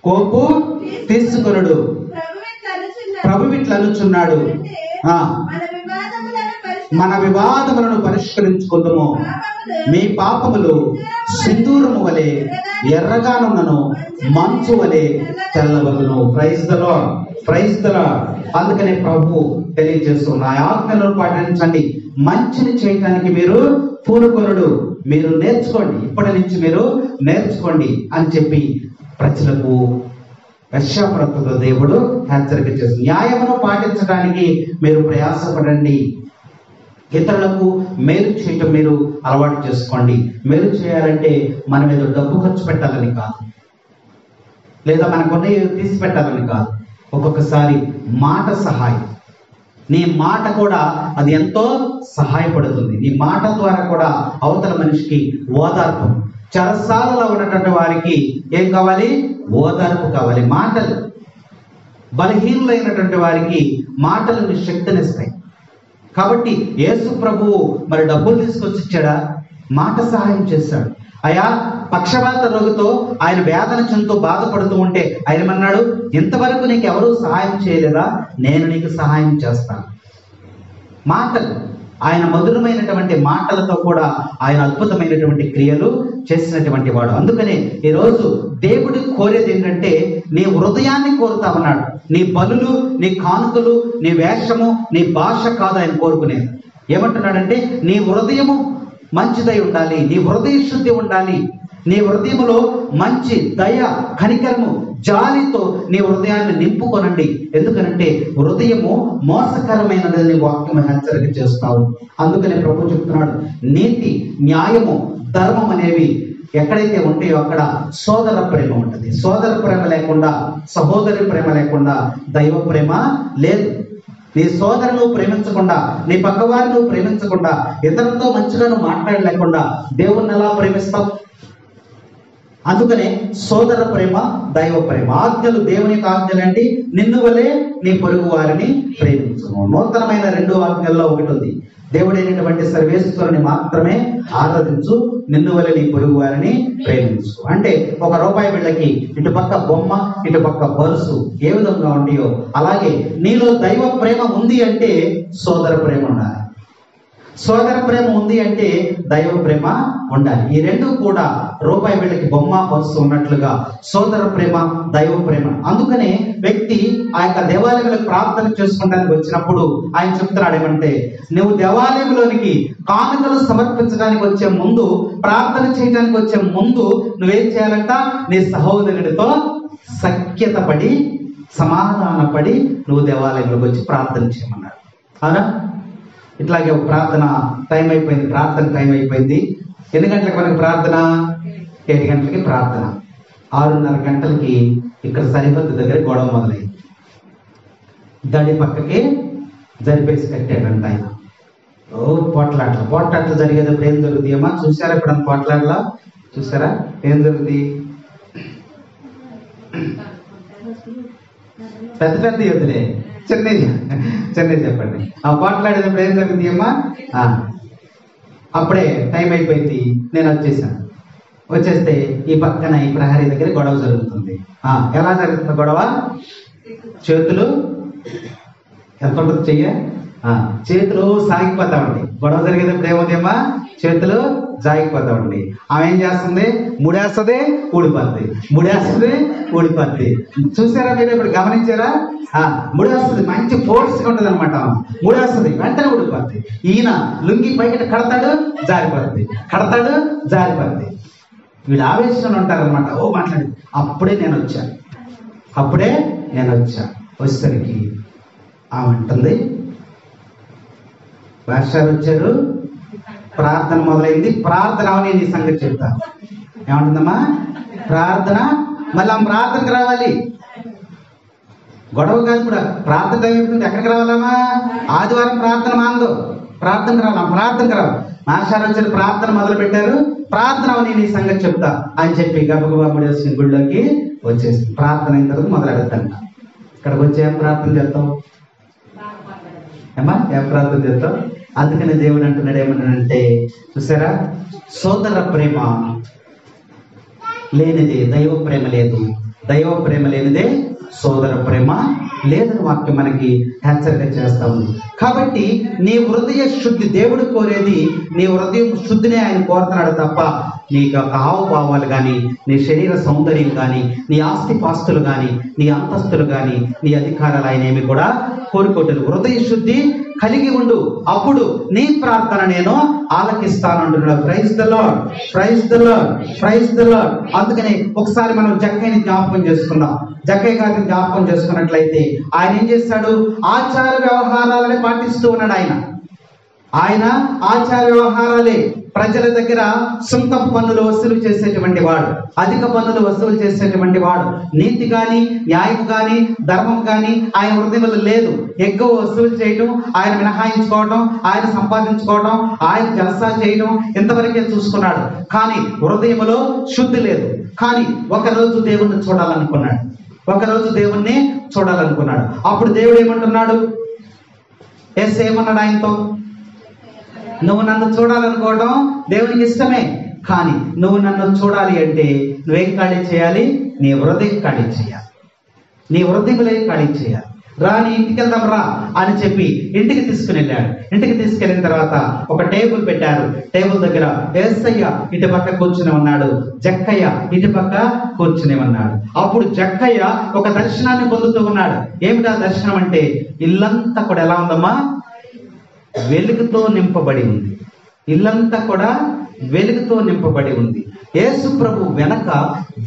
కోపు తీసుకొనుడు. ప్రభు ఇట్లా అనుచున్నాడు, మన వివాదములను పరిష్కరించుకుందాము. మీ పాపములు సింధూరము వలె ఎర్రగానున్నను, మంచు వలె తెల్లవలను. Praise the lord, praise the lord. అందుకనే ప్రభు తెలియజేస్తున్న ఆజ్ఞలను పాటించండి, మంచిని చేయడానికి మీరు పూనుకొనుడు, మీరు నేర్చుకోండి, ఇప్పటి నుంచి మీరు నేర్చుకోండి అని చెప్పి ప్రజలకు యెషయా ప్రవక్త దేవుడు హెచ్చరిక చేస్తుంది. న్యాయమును పాటించడానికి మీరు ప్రయాసపడండి, ఇతరులకు మేలు చేయటం మీరు అలవాటు చేసుకోండి. మేలు చేయాలంటే మనం ఏదో డబ్బు ఖర్చు పెట్టాలని కాదు, లేదా మనకున్న తీసి పెట్టాలని కాదు. ఒక్కొక్కసారి మాట సహాయం, నీ మాట కూడా అది ఎంతో సహాయపడుతుంది. నీ మాట ద్వారా కూడా అవతల మనిషికి ఓదార్పు. చెరసాలలో ఉన్నటువంటి వారికి ఏం కావాలి? ఓదార్పు కావాలి. మాటలు, బలహీనులైనటువంటి వారికి మాటలు శక్తినిస్తాయి. కాబట్టి యేసు ప్రభువు మరి డబ్బులు తీసుకొచ్చి ఇచ్చాడా? మాట సహాయం చేశాడు. అయా పక్షవాత రోగితో ఆయన వేదన చెందుతూ బాధపడుతూ ఉంటే ఆయన అన్నాడు, ఇంతవరకు నీకు ఎవరూ సహాయం చేయలేదా? నేను నీకు సహాయం చేస్తాను. మాటలు, ఆయన మధురమైనటువంటి మాటలతో కూడా ఆయన అద్భుతమైనటువంటి క్రియలు చేసినటువంటి వాడు. అందుకనే ఈరోజు దేవుడు కోరేది ఏంటంటే నీ హృదయాన్ని కోరుతా ఉన్నాడు. నీ బలులు, నీ కానుకలు, నీ వేషము, నీ భాష కాదు ఆయన కోరుకునేది. ఏమంటున్నాడంటే నీ హృదయము మంచిదై ఉండాలి, నీ హృదయ శుద్ధి ఉండాలి, నీ హృదయములో మంచి దయ, కనికరము, జాలితో నీ హృదయాన్ని నింపుకొనండి. ఎందుకనంటే హృదయము మోసకరమైనదని వాక్యం హెచ్చరిక చేస్తావు. అందుకనే ప్రభు చెప్తున్నాడు, నీతి, న్యాయము, ధర్మం అనేవి ఎక్కడైతే ఉంటాయో అక్కడ సోదర ప్రేమ ఉంటుంది. సోదర ప్రేమ లేకుండా, సహోదరి ప్రేమ లేకుండా దైవ ప్రేమ లేదు. నీ సోదరుని నువ్వు ప్రేమించకుండా, నీ పక్కవారిని నువ్వు ప్రేమించకుండా, ఇతరులతో మంచిగా నువ్వు మాట్లాడలేకుండా దేవుణ్ణి ఎలా ప్రేమిస్తావు? అందుకనే సోదర ప్రేమ, దైవ ప్రేమ. ఆజ్ఞలు దేవుని యొక్క ఆజ్ఞలండి, నిన్ను వలే నీ పొరుగు వారిని ప్రేమించును. నూతనమైన 2 ఆజ్ఞల్లో ఒకటి ఉంది, దేవుడైనటువంటి సర్వేశ్వరుని మాత్రమే ఆరాధించు, నిన్ను వలె నీ పొరుగు వారిని ప్రేమించు. అంటే ₹1 బిళ్ళకి ఇటుపక్క బొమ్మ, ఇటుపక్క బరుసు ఏ విధంగా ఉంటాయో అలాగే నీలో దైవ ప్రేమ ఉంది అంటే సోదర ప్రేమ ఉండాలి. సోదర ప్రేమ ఉంది అంటే దైవ ప్రేమ ఉండాలి. ఈ 2 కూడా ₹1 బిళ్ళకి బొమ్మ, బరుసు ఉన్నట్లుగా సోదర ప్రేమ, దైవ ప్రేమ. అందుకనే వ్యక్తి ఆ యొక్క దేవాలయంలోకి ప్రార్థన చేసుకోవడానికి వచ్చినప్పుడు ఆయన చెప్తున్నాడు ఏమంటే, నువ్వు దేవాలయంలోనికి కానుకలు సమర్పించడానికి వచ్చే ముందు, ప్రార్థన చేయడానికి వచ్చే ముందు నువ్వేం చేయాలంట? నీ సహోదరుడితో సఖ్యత పడి, సమాధానపడి నువ్వు దేవాలయంలోకి వచ్చి ప్రార్థన చేయమన్నాడు. అవునా? ఇట్లాగే ప్రార్థన టైం అయిపోయింది, ప్రార్థన టైం అయిపోయింది. ఎన్ని గంటలకు మనకి ప్రార్థన? 7 గంటలకి ప్రార్థన. 6:30 గంటలకి ఇక్కడ సరిహద్దు దగ్గర గొడవ మొదలైంది. దడి పక్కకి జరిపేసి కట్టాడంట ఆయన. పోట్లాట్లు జరిగేటప్పుడు ఏం జరుగుతుంది అమ్మా? చూసారా ఇప్పుడు పోట్లాడలా? చూసారా ఏం జరుగుతుంది? పెద్ద పెద్ద యుద్ధలే. చెన్నై చెప్పండి. ఆ పోట్లాడేటప్పుడు ఏం జరుగుతుంది అమ్మా? అప్పుడే టైం అయిపోయింది, నేను వచ్చేస్తే ఈ పక్కన ఈ ప్రహరీ దగ్గర గొడవ జరుగుతుంది. ఎలా జరుగుతుంది గొడవ? చేతులు ఎంత ఉంటుంది? చేతులు సాగిపోతా ఉండి. గొడవ జరిగేటప్పుడు ఏమవుతాయమ్మా? చేతులు జాగిపోతామండి. ఆమె ఏం చేస్తుంది? ముడేస్తుంది, ఊడిపోద్ది, ముడేస్తుంది, ఊడిపోద్ది. చూసారా మీరు? ఇప్పుడు గమనించారా? ముడేస్తుంది, మంచి ఫోర్స్గా ఉంటుంది అనమాట. ముడేస్తుంది, వెంటనే ఊడిపోద్ది. ఈయన లుంగి పైకి కడతాడు, జారిపోద్ది, కడతాడు, జారిపోద్ది. వీళ్ళు ఆవేశంలో ఉంటారనమాట. మాట్లాడి అప్పుడే నేను వచ్చా. వచ్చేసరికి ఆమె అంటుంది, భాషాలు వచ్చారు, ప్రార్థన మొదలైంది. ప్రార్థన అవని నీ సంగతి చెప్తా. ఏమంటుందమ్మా? ప్రార్థన. మళ్ళీ ఆమె ప్రార్థనకు రావాలి. గొడవ కాదు కూడా. ప్రార్థన టైం అయిపోతుంది, ఎక్కడికి రావాలమ్మా? ఆదివారం ప్రార్థన మాందో, ప్రార్థనకు రావాలి. మాస్టర్ వచ్చారు, ప్రార్థన మొదలు పెట్టారు. ప్రార్థన అవని నీ సంగతి చెప్తా అని చెప్పి గబగబా ముడేసుకుని గుళ్ళోకి వచ్చేసి ప్రార్థన అయిన తర్వాత మొదలెడతాను. ఇక్కడికి వచ్చి ఏం ప్రార్థన చేస్తావు ఏమా? ఏం ప్రార్థన చేస్తావు? అందుకని దేవుడు అంటున్నాడు ఏమన్నాడంటే, చూసారా, సోదర ప్రేమ లేనిదే దైవ ప్రేమ లేదు, దైవ ప్రేమ లేనిదే సోదర ప్రేమ లేదని వాక్యం మనకి హెచ్చరిక చేస్తా ఉంది. కాబట్టి నీ హృదయ శుద్ధి దేవుడు కోరేది, నీ హృదయం శుద్ధినే ఆయన కోరుతున్నాడు తప్ప నీకు హావభావాలు కానీ, నీ శరీర సౌందర్యం కానీ, నీ ఆస్తిపాస్తులు కానీ, నీ అంతస్తులు కానీ, నీ అధికారాలు ఆయన ఏమి కూడా కోరుకోవట్లేదు. హృదయ శుద్ధి కలిగి ఉండు, అప్పుడు నీ ప్రార్థన నేను ఆలకిస్తాను అంటున్నాడు. Praise the lord, praise the lord, praise the lord. అందుకని ఒకసారి మనం జక్కయ్యని జ్ఞాపకం చేసుకుందాం. జక్కయ్య గారిని జ్ఞాపకం చేసుకున్నట్లయితే ఆయన ఏం చేస్తాడు? ఆచార వ్యవహారాలని పాటిస్తూ ఉన్నాడు. ఆయన ఆచార వ్యవహారాలే. ప్రజల దగ్గర సొంత పన్నులు వసూలు చేసేటువంటి వాడు, అధిక పన్నులు వసూలు చేసేటువంటి వాడు. నీతి కానీ, న్యాయం కానీ, ధర్మం కానీ ఆయన హృదయంలో లేదు. ఎక్కువ వసూలు చేయడం, ఆయన మినహాయించుకోవడం, ఆయన సంపాదించుకోవడం, ఆయన జలసా చేయడం ఇంతవరకే చూసుకున్నాడు. కానీ హృదయంలో శుద్ధి లేదు. కానీ ఒకరోజు దేవుణ్ణి చూడాలనుకున్నాడు. అప్పుడు దేవుడు ఏమంటున్నాడు? ఏమన్నాడు ఆయనతో? నువ్వు నన్ను చూడాలనుకోవడం దేవునికి ఇష్టమే, కానీ నువ్వు నన్ను చూడాలి అంటే నువ్వేం ఖాళీ చేయాలి? నీ హృదయం ఖాళీ చేయాలి. నీ హృదయంలో ఖాళీ చేయాలి. నీ ఇంటికి వెళ్దాం రా అని చెప్పి ఇంటికి తీసుకుని వెళ్ళాడు. ఇంటికి తీసుకెళ్ళిన తర్వాత ఒక టేబుల్ పెట్టారు. టేబుల్ దగ్గర యేసయ్య ఇటు పక్క కూర్చుని ఉన్నాడు, జక్కయ్య ఇటు పక్క కూర్చుని ఉన్నాడు. అప్పుడు జక్కయ్య ఒక దర్శనాన్ని పొందుతూ ఉన్నాడు. ఏమిటా దర్శనం అంటే, ఇల్లంతా కూడా ఎలా ఉందమ్మా? వెలుగుతో నింపబడి ఉంది. ఇల్లంతా కూడా వెలుగుతో నింపబడి ఉంది. యేసు ప్రభు వెనక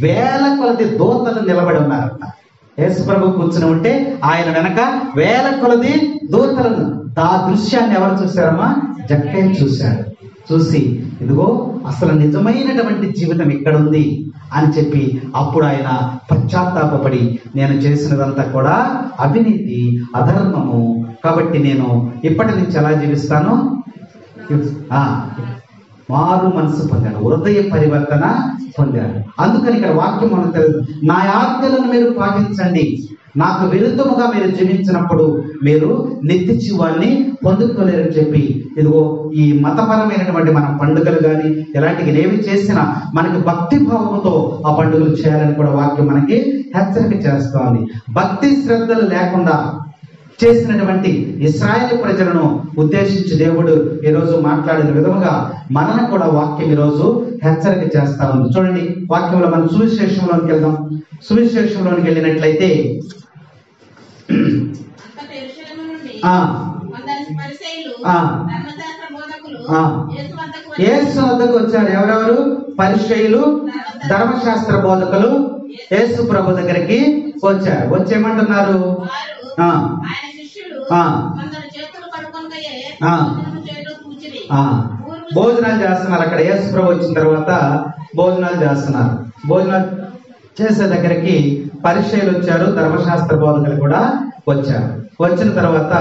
వేల కొలది దూతలు నిలబడి ఉన్నారంట. యేసు ప్రభు కూర్చుని ఉంటే ఆయన వెనక వేల కొలది దూతలను. ఆ దృశ్యాన్ని ఎవరు చూశారమ్మా? జక్కయ్య చూశాడు. చూసి ఇదిగో అసలు నిజమైనటువంటి జీవితం ఇక్కడ ఉంది అని చెప్పి అప్పుడు ఆయన పశ్చాత్తాపడి, నేను చేసినదంతా కూడా అవినీతి, అధర్మము, కాబట్టి నేను ఇప్పటి నుంచి ఎలా జీవిస్తాను? మారు మనసు పొందాను, హృదయ పరివర్తన పొందాను. అందుకని ఇక్కడ వాక్యం మనకు తెలుసు, నా ఆజ్ఞలను మీరు పాటించండి, నాకు విరుద్ధముగా మీరు జీవించినప్పుడు మీరు నిత్య జీవాన్ని పొందుకోలేరని చెప్పి, ఇదిగో ఈ మతపరమైనటువంటి మన పండుగలు కానీ ఇలాంటివి ఏవి చేసినా మనకి భక్తి భావంతో ఆ పండుగలు చేయాలని కూడా వాక్యం మనకి హెచ్చరిక చేస్తోంది. భక్తి శ్రద్ధలు లేకుండా చేసినటువంటి ఇశ్రాయేలు ప్రజలను ఉద్దేశించి దేవుడు ఈరోజు మాట్లాడిన విధముగా మనను కూడా వాక్యం ఈరోజు హెచ్చరిక చేస్తా ఉంది. చూడండి, వాక్యంలో మనం సువిశేషంలోనికి వెళ్దాం. సువిశేషంలోనికి వెళ్ళినట్లయితే యేసు వద్దకు వచ్చారు. ఎవరెవరు? పరిసయ్యులు, ధర్మశాస్త్ర బోధకులు యేసు ప్రభు దగ్గరికి వచ్చారు. వచ్చేమంటున్నారు? భోజనాలు చేస్తున్నారు. అక్కడ యేసు ప్రభు వచ్చిన తర్వాత భోజనాలు చేస్తున్నారు. భోజనాలు చేసే దగ్గరికి పరిసయ్యులు వచ్చారు, ధర్మశాస్త్ర బోధకులు కూడా వచ్చారు. వచ్చిన తర్వాత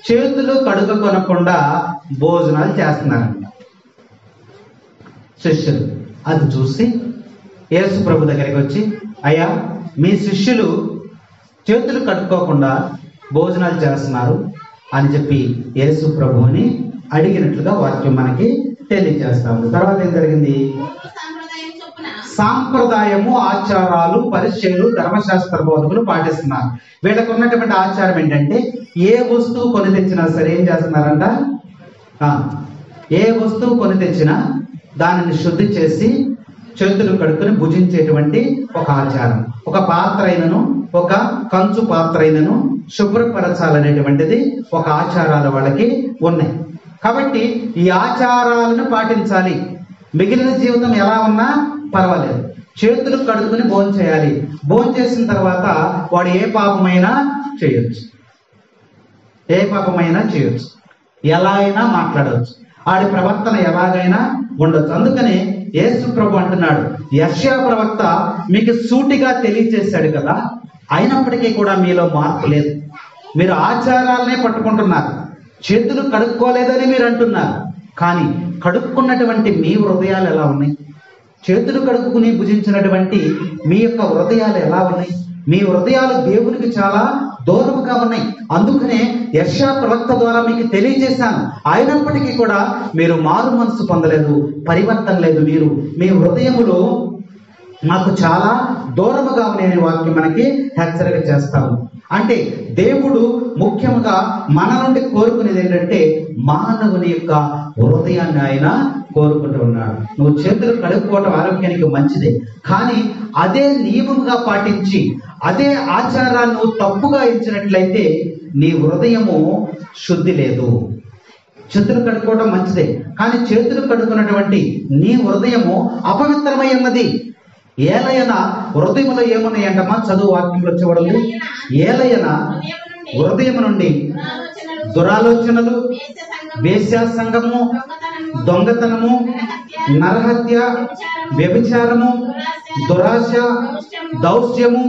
చేతులు కడుక్కొనకుండా భోజనాలు చేస్తున్నారంట శిష్యులు. అది చూసి యేసు ప్రభు దగ్గరికి వచ్చి, అయ్యా, మీ శిష్యులు చేతులు కడుక్కోకుండా భోజనాలు చేస్తున్నారు అని చెప్పి యేసు ప్రభువుని అడిగినట్లుగా వాక్యం మనకి తెలియజేస్తాము. తర్వాత ఏం జరిగింది? సాంప్రదాయము, ఆచారాలు పరిసయ్యులు, ధర్మశాస్త్ర బోధకులు పాటిస్తున్నారు. వీళ్ళకు ఉన్నటువంటి ఆచారం ఏంటంటే, ఏ వస్తువు కొని తెచ్చినా సరే ఏం చేస్తున్నారంట? ఏ వస్తువు కొని తెచ్చినా దానిని శుద్ధి చేసి చేతులు కడుక్కుని భుజించేటువంటి ఒక ఆచారం. ఒక పాత్ర అయినను, ఒక కంచు పాత్ర అయినను శుభ్రపరచాలనేటువంటిది ఒక ఆచారాలు వాళ్ళకి ఉన్నాయి. కాబట్టి ఈ ఆచారాలను పాటించాలి. మిగిలిన జీవితం ఎలా ఉన్నా పర్వాలేదు, చేతులు కడుక్కుని భోజనం చేయాలి. భోజనం చేసిన తర్వాత వాడు ఏ పాపమైనా చేయొచ్చు, ఏ పాపమైనా చేయొచ్చు, ఎలా అయినా మాట్లాడవచ్చు, ఆడి ప్రవర్తన ఎలాగైనా ఉండొచ్చు. అందుకనే యేసు ప్రభు అంటున్నాడు, యెషయా ప్రవక్త మీకు సూటిగా తెలియజేశాడు కదా, అయినప్పటికీ కూడా మీలో మార్పు లేదు. మీరు ఆచారాలనే పట్టుకుంటున్నారు, చేతులు కడుక్కోలేదని మీరు అంటున్నారు. కానీ కడుక్కున్నటువంటి మీ హృదయాలు ఎలా ఉన్నాయి? చేతులు కడుక్కుని భుజించినటువంటి మీ యొక్క హృదయాలు ఎలా ఉన్నాయి? మీ హృదయాలు దేవునికి చాలా దూరముగా ఉన్నాయి. అందుకనే యెషయా ప్రవక్త ద్వారా మీకు తెలియజేశాను. అయినప్పటికీ కూడా మీరు మారు మనసు పొందలేదు, పరివర్తన లేదు. మీరు మీ హృదయములో మాకు చాలా దూరముగా ఉన్నాయని వాక్యం మనకి హెచ్చరిక చేస్తాము. అంటే దేవుడు ముఖ్యంగా మన నుండి కోరుకునేది ఏంటంటే, మానవుని యొక్క హృదయాన్ని ఆయన కోరుకుంటూ ఉన్నాడు. నువ్వు చేతులు కడుక్కోవటం ఆరోగ్యానికి మంచిదే, కానీ అదే నియమంగా పాటించి అదే ఆచారాన్ని నువ్వు తప్పుగా ఇచ్చినట్లయితే నీ హృదయము శుద్ధి లేదు. చేతులు కడుక్కోవడం మంచిదే, కానీ చేతులు కడుక్కున్నటువంటి నీ హృదయము అపవిత్రమై ఉన్నది. ఏలయన హృదయంలో ఏమున్నాయంటమ్మా? చదువు వాక్యంలో వచ్చేవాడు. ఏలయన హృదయం నుండి దురాలోచనలు, వేశ్యా సంగము, దొంగతనము, నరహత్య, వ్యభిచారము, దురాశ, దౌష్యము,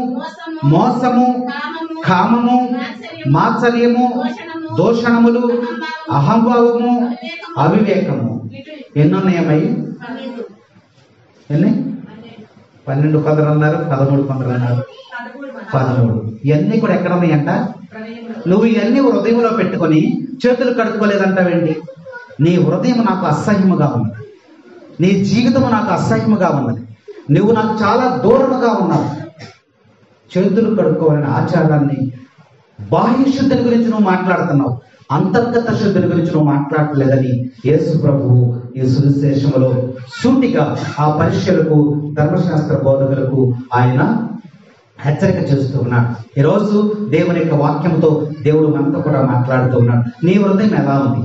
మోసము, కామము, మాత్సర్యము, దోషణములు, అహంభావము, అవివేకము. ఎన్నున్నాయమై? ఎన్ని? 12 కొందరు అన్నారు, 13 కొందరు అన్నారు, 13. ఇవన్నీ కూడా ఎక్కడ ఉన్నాయంట? నువ్వు ఇవన్నీ హృదయంలో పెట్టుకొని చేతులు కడుక్కోలేదంటావేంటి? నీ హృదయం నాకు అసహ్యముగా ఉన్నది, నీ జీవితము నాకు అసహ్యముగా ఉన్నది, నువ్వు నాకు చాలా దూరముగా ఉన్నావు. చేతులు కడుక్కోవాలని ఆచారాన్ని, బాహ్య శుద్ధిని గురించి నువ్వు మాట్లాడుతున్నావు, అంతర్గత శుద్ధిని గురించి నువ్వు మాట్లాడలేదని యేసు ప్రభువు ఈ సువిశేషములో సూటిగా ఆ పరిసయ్యులకు, ధర్మశాస్త్ర బోధకులకు ఆయన హెచ్చరిక చేస్తూ ఉన్నాడు. ఈరోజు దేవుని యొక్క వాక్యంతో దేవుడు మనతో కూడా మాట్లాడుతూ ఉన్నాడు. నీ హృదయం ఎలా ఉంది?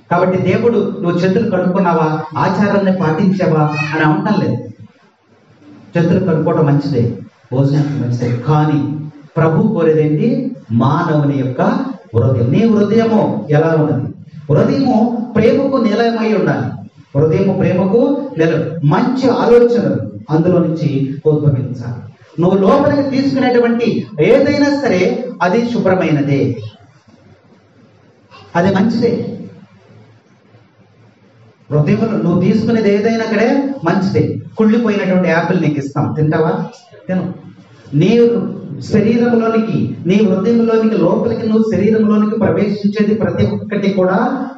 కాబట్టి దేవుడు నువ్వు చేతులు కడుక్కున్నావా, ఆచారాన్ని పాటించావా అని అనటం లేదు. చేతులు కడుక్కోవడం మంచిదే, భోజనానికి మంచిదే, కానీ ప్రభు కోరేదేంటి? మానవుని యొక్క హృదయం. నీ హృదయము ఎలా ఉన్నది? హృదయము ప్రేమకు నిలయమై ఉండాలి. హృదయము ప్రేమకు నిలయం, మంచి ఆలోచనలు అందులో నుంచి ఉద్భవించాలి. నువ్వు లోపలికి తీసుకునేటువంటి ఏదైనా సరే అది శుభ్రమైనదే, అది మంచిదే. హృదయంలో నువ్వు తీసుకునేది ఏదైనా అక్కడే మంచిదే. కుళ్ళిపోయినటువంటి యాపిల్ నీకు ఇస్తాం, తింటావా? తిను. నీ శరీరంలోనికి, నీ హృదయంలోనికి, లోపలికి నువ్వు శరీరంలోనికి ప్రవేశించేది ప్రతి ఒక్కటి కూడా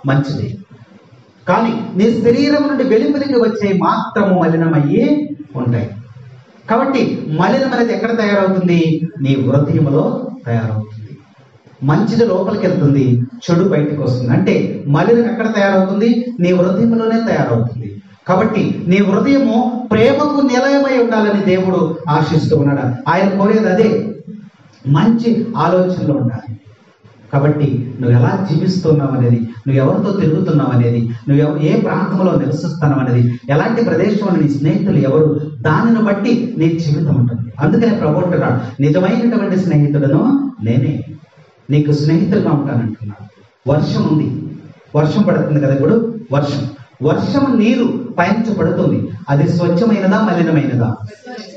మంచిది. కానీ నీ శరీరం నుండి వెలుపలికి వచ్చే మాత్రము మలినమయ్యి ఉంటాయి. కాబట్టి మలినం అనేది ఎక్కడ తయారవుతుంది? నీ హృదయంలో తయారవుతుంది. మంచిది లోపలికి వెళ్తుంది, చెడు బయటకు వస్తుంది. అంటే మలినం ఎక్కడ తయారవుతుంది? నీ హృదయంలోనే తయారవుతుంది. కాబట్టి నీ హృదయము ప్రేమకు నిలయమై ఉండాలని దేవుడు ఆశిస్తూ ఉన్నాడు. ఆయన కోరేది అదే, మంచి ఆలోచనలు ఉండాలి. కాబట్టి నువ్వు ఎలా జీవిస్తున్నావు అనేది, నువ్వు ఎవరితో తిరుగుతున్నావు అనేది, నువ్వు ఏ ప్రాంతంలో నివసిస్తున్నావు అనేది, ఎలాంటి ప్రదేశంలో నీ స్నేహితులు ఎవరు, దానిని బట్టి నీ జీవితం ఉంటుంది. అందుకనే ప్రభు అంటున్నాడు, నిజమైనటువంటి స్నేహితుడను నేనే, నీకు స్నేహితులుగా ఉంటానంటున్నాడు. వర్షం ఉంది, వర్షం పడుతుంది కదా ఇప్పుడు. వర్షం నీరు పైనుంచి పడుతుంది. అది స్వచ్ఛమైనదా మలినమైనదా?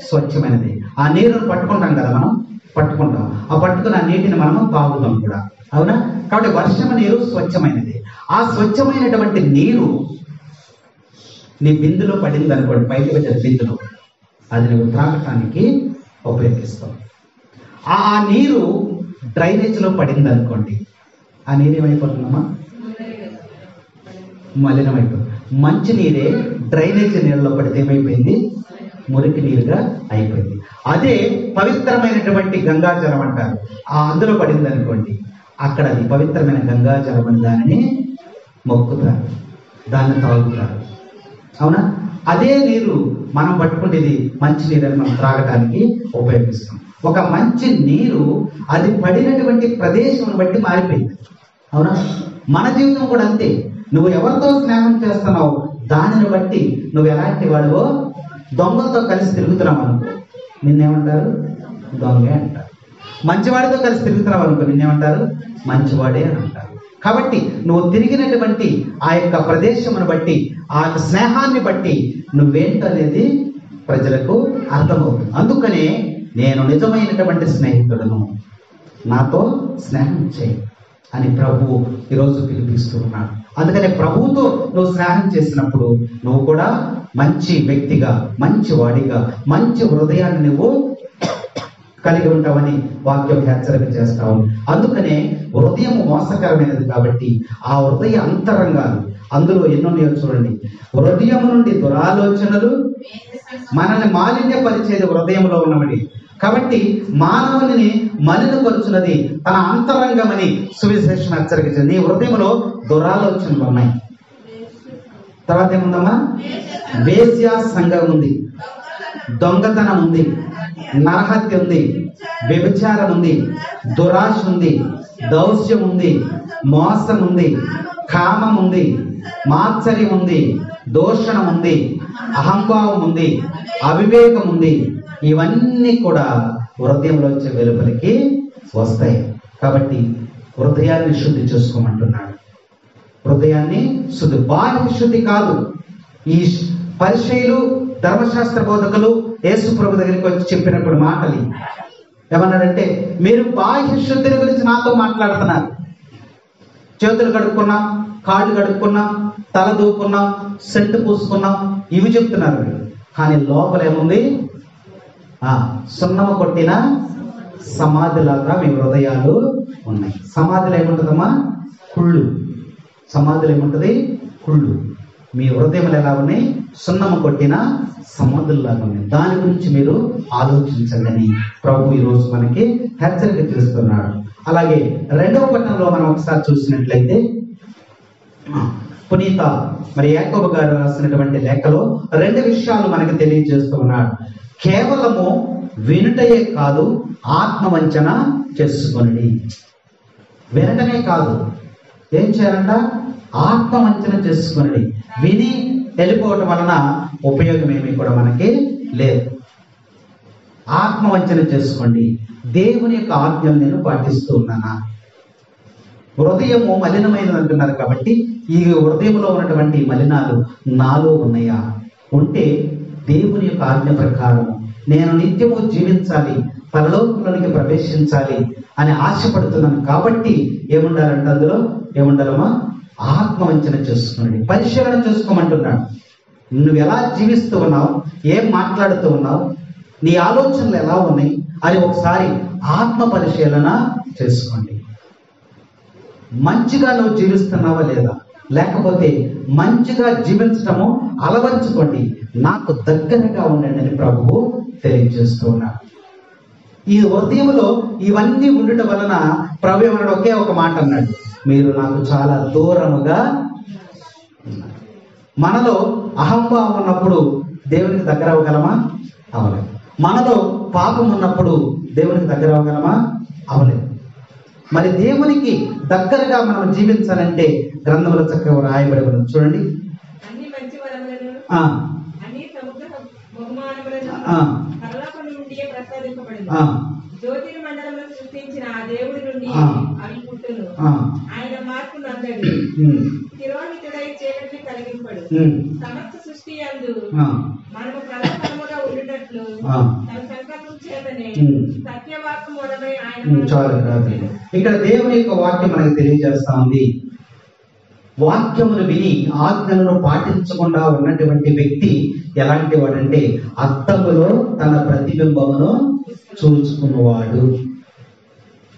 స్వచ్ఛమైనది. ఆ నీరును పట్టుకుంటాం కదా మనం, పట్టుకుంటాం. ఆ పట్టుకున్న నీటిని మనము తాగుతాం కూడా, అవునా? కాబట్టి వర్షం నీరు స్వచ్ఛమైనది. ఆ స్వచ్ఛమైనటువంటి నీరు నీ బిందులో పడింది అనుకోండి, బయటకు వచ్చే బిందులో, అది నువ్వు త్రాగటానికి ఉపయోగిస్తావు. ఆ నీరు డ్రైనేజ్లో పడింది అనుకోండి, ఆ నీరు ఏమైపోతుందమ్మా? మలినమైపోతుంది. మంచి నీరే డ్రైనేజ్ నీళ్ళలో పడితే ఏమైపోయింది? మురికి నీరుగా అయిపోయింది. అదే పవిత్రమైనటువంటి గంగాజలం అంటారు. అందులో పడింది అనుకోండి, అక్కడ అది పవిత్రమైన గంగాజలం అని దానిని మొక్కుతారు, దాన్ని తాగుతారు, అవునా? అదే నీరు మనం పట్టుకునేది మంచి నీరు అని మనం త్రాగటానికి ఉపయోగిస్తాం. ఒక మంచి నీరు అది పడినటువంటి ప్రదేశం బట్టి మారిపోయింది, అవునా? మన జీవితం కూడా అంతే. నువ్వు ఎవరితో స్నేహం చేస్తున్నావు దానిని బట్టి నువ్వు ఎలాంటి వాడివో. దొంగలతో కలిసి తిరుగుతున్నావు అనుకో, నిన్నేమంటారు? దొంగే అంటారు. మంచివాడితో కలిసి తిరుగుతున్నావు అనుకో, నిన్నేమంటారు? మంచివాడే అని అంటారు. కాబట్టి నువ్వు తిరిగినటువంటి ఆ యొక్క ప్రదేశమును బట్టి, ఆ స్నేహాన్ని బట్టి నువ్వేంటనేది ప్రజలకు అర్థమవుతుంది. అందుకనే నేను నిజమైనటువంటి స్నేహితుడను, నాతో స్నేహం చేయి అని ప్రభువు ఈరోజు పిలిపిస్తూ ఉన్నాడు. అందుకనే ప్రభువుతో నువ్వు స్నేహం చేసినప్పుడు నువ్వు కూడా మంచి వ్యక్తిగా, మంచి వాడిగా, మంచి హృదయాన్ని నువ్వు కలిగి ఉంటావని వాక్యం హెచ్చరిక చేస్తావు. అందుకనే హృదయం మోసకరమైనది కాబట్టి ఆ హృదయ అంతరంగాలు అందులో ఎన్నోన్నాయో చూడండి. హృదయం నుండి దురాలోచనలు మనల్ని మాలిన్యపరిచేది హృదయంలో ఉన్నవి. కాబట్టి మానవుని మలినపరుచున్నది తన అంతరంగమని సువిశేషం హెచ్చరిక. నీ హృదయంలో దురాలోచనలు ఉన్నాయి. తర్వాత ఏముందమ్మా? వేశ్య సంఘం ఉంది, దొంగతనం ఉంది, నరహత్య ఉంది, వ్యభిచారం ఉంది, దురాశ ఉంది, దౌష్యం ఉంది, మోసం ఉంది, కామం ఉంది, మాత్సర్యం ఉంది, దోషణం ఉంది, అహంభావం ఉంది, అవివేకం ఉంది. ఇవన్నీ కూడా హృదయంలో వచ్చే వెలుపలికి వస్తాయి. కాబట్టి హృదయాన్ని శుద్ధి చేసుకోమంటున్నాడు. హృదయాన్ని శుద్ధి, బాహ్య శుద్ధి కాదు. ఈ పరిచయులు, ధర్మశాస్త్ర బోధకులు యేసు ప్రభు దగ్గరికి వచ్చి చెప్పినప్పుడు మాటలు ఏమన్నాడంటే, మీరు బాహ్య శుద్ధిని గురించి నాతో మాట్లాడుతున్నారు. చేతులు కడుక్కున్నాం, కాళ్ళు కడుక్కున్నాం, తల దూకున్నాం, సెంటు పూసుకున్నాం, ఇవి చెప్తున్నారు. కానీ లోపల ఏముంది? సున్నమ కొట్టిన సమాధిలాగా మీ హృదయాలు ఉన్నాయి. సమాధిలో ఏముంటుందమ్మా? కుళ్ళు. సమాధిలో ఏముంటుంది? కుళ్ళు. మీ హృదయములు ఎలా ఉన్నాయి? సున్నమ కొట్టిన సమాధుల్లాగా ఉన్నాయి. దాని గురించి మీరు ఆలోచించండి అని ప్రభు ఈరోజు మనకి హెచ్చరిక చేస్తున్నాడు. అలాగే 2వ పట్టణంలో మనం ఒకసారి చూసినట్లయితే, పునీత మరి యాకోబు గారు రాసినటువంటి లేఖలో 2 విషయాలు మనకి తెలియజేస్తూ ఉన్నాడు. కేవలము వినుటయే కాదు, ఆత్మవంచన చేసుకొనండి. వినటమే కాదు, ఏం చేయాలంట? ఆత్మవంచన చేసుకొనండి. విని వెళ్ళిపోవటం వలన ఉపయోగం ఏమీ కూడా మనకి లేదు. ఆత్మవంచన చేసుకోండి. దేవుని యొక్క ఆజ్ఞలు నేను పాటిస్తూ ఉన్నానా? హృదయము మలినమైనది అంటున్నారు కాబట్టి ఈ హృదయంలో ఉన్నటువంటి మలినాలు నాలో ఉన్నాయా? ఉంటే దేవుని యొక్క ఆజ్ఞ ప్రకారం నేను నిత్యము జీవించాలి, పరలోకంలోనికి ప్రవేశించాలి అని ఆశపడుతున్నాను. కాబట్టి ఏముండాలంటే అందులో ఏముండాలమ్మా? ఆత్మవంచన చేసుకోండి, పరిశీలన చేసుకోమంటున్నాడు. నువ్వు ఎలా జీవిస్తూ ఉన్నావు, ఏం మాట్లాడుతూ ఉన్నావు, నీ ఆలోచనలు ఎలా ఉన్నాయి అని ఒకసారి ఆత్మ పరిశీలన చేసుకోండి. మంచిగా నువ్వు జీవిస్తున్నావా లేదా, లేకపోతే మంచిగా జీవించటము అలవర్చుకోండి, నాకు దగ్గరగా ఉండండి అని ప్రభువు తెలియజేస్తూ ఉన్నాడు. ఈ హృదయంలో ఇవన్నీ ఉండటం వలన ప్రభు ఏమన్నాడు? ఒకే ఒక మాట అన్నాడు, మీరు నాకు చాలా దూరముగా. మనలో అహంభావం ఉన్నప్పుడు దేవునికి దగ్గర అవ్వగలమా? అవలేదు. మనలో పాపం ఉన్నప్పుడు దేవునికి దగ్గర అవ్వగలమా? అవలేదు. మరి దేవునికి దగ్గరగా మనం జీవించాలంటే గ్రంథంలో చక్కగా రాయబడి ఉన్నది. చూడండి, అన్ని మంచి వరములను అన్ని సముద్ర బహుమానములను పరలోకం నుండి ప్రసాదింపబడింది. జ్యోతిర్ మండలంలో సృష్టించిన ఆ దేవుడి నుండి అవి పుట్టును. ఆయన మార్పు నందడు, తిరోహితుడై చీకటిని కలిగింపడు. సమస్త సృష్టి యందు మనము ప్రథమముగా ఉండుటట్లు తన సంకల్పం చేతనే సత్యవాక్కు మూలమై ఆయన. ఇక్కడ దేవుని యొక్క వాక్యం మనకు తెలియజేస్తా ఉంది. వాక్యమును విని ఆజ్ఞలను పాటించకుండా ఉన్నటువంటి వ్యక్తి ఎలాంటి వాడంటే అద్దములో తన ప్రతిబింబమును చూసుకున్నవాడు.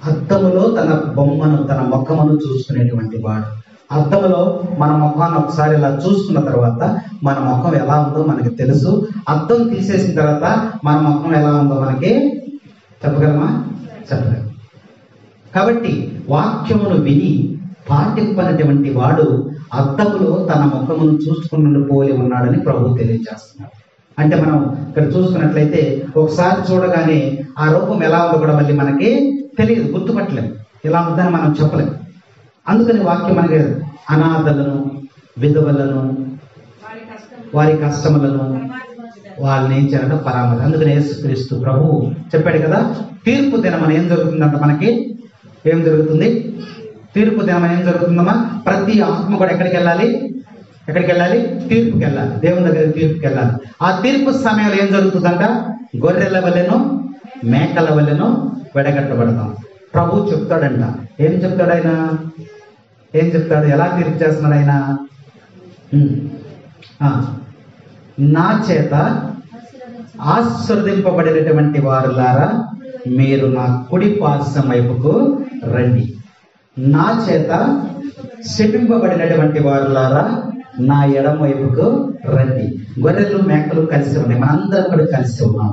అద్దములో తన బొమ్మను, తన ముఖమును చూసుకునేటువంటి వాడు. అద్దములో మన ముఖాన్ని ఒకసారి ఇలా చూసుకున్న తర్వాత మన ముఖం ఎలా ఉందో మనకి తెలుసు. అద్దం తీసేసిన తర్వాత మన ముఖం ఎలా ఉందో మనకి చెప్పగలమా? చెప్పలేము. కాబట్టి వాక్యమును విని పాటింపనటువంటి వాడు అద్దములో తన ముఖమును చూసుకున్న పోలి ఉన్నాడని ప్రభు తెలియజేస్తున్నాడు. అంటే మనం ఇక్కడ చూసుకున్నట్లయితే ఒకసారి చూడగానే ఆ రూపం ఎలా ఉందో కూడా మళ్ళీ మనకి తెలియదు, గుర్తుపట్టలేము, ఎలా ఉందని మనం చెప్పలేము. అందుకని వాక్యం మనకి అనాథలను, విధవలను, వారి కష్టములను వాళ్ళని ఏం చేయాలంటే పరామర్శ. అందుకని యేసుక్రీస్తు ప్రభు చెప్పాడు కదా, తీర్పు దినం ఏం జరుగుతుందంట? మనకి ఏం జరుగుతుంది? తీర్పు దినం ఏం జరుగుతుందమ్మా? ప్రతి ఆత్మ కూడా ఎక్కడికి వెళ్ళాలి? ఎక్కడికి వెళ్ళాలి? తీర్పుకి వెళ్ళాలి, దేవుని దగ్గర తీర్పుకి వెళ్ళాలి. ఆ తీర్పు సమయంలో ఏం జరుగుతుందంట? గొర్రెల వలెను మేకల వలెను వెడగట్టబడతాం. ప్రభు చెప్తాడంట. ఏం చెప్తాడు ఆయన? ఏం చెప్తాడు? ఎలా తీర్పు చేస్తున్నాడు ఆయన? నా చేత ఆశీర్వదింపబడినటువంటి వారులారా మీరు నా కుడి పార్శ్వం వైపుకు రండి, నా చేత శపింపబడినటువంటి వారులారా నా ఎడమ వైపుకు రండి. గొర్రెలు మేకలు కలిసి ఉన్నాయి, మనందరం కూడా కలిసి ఉన్నాం.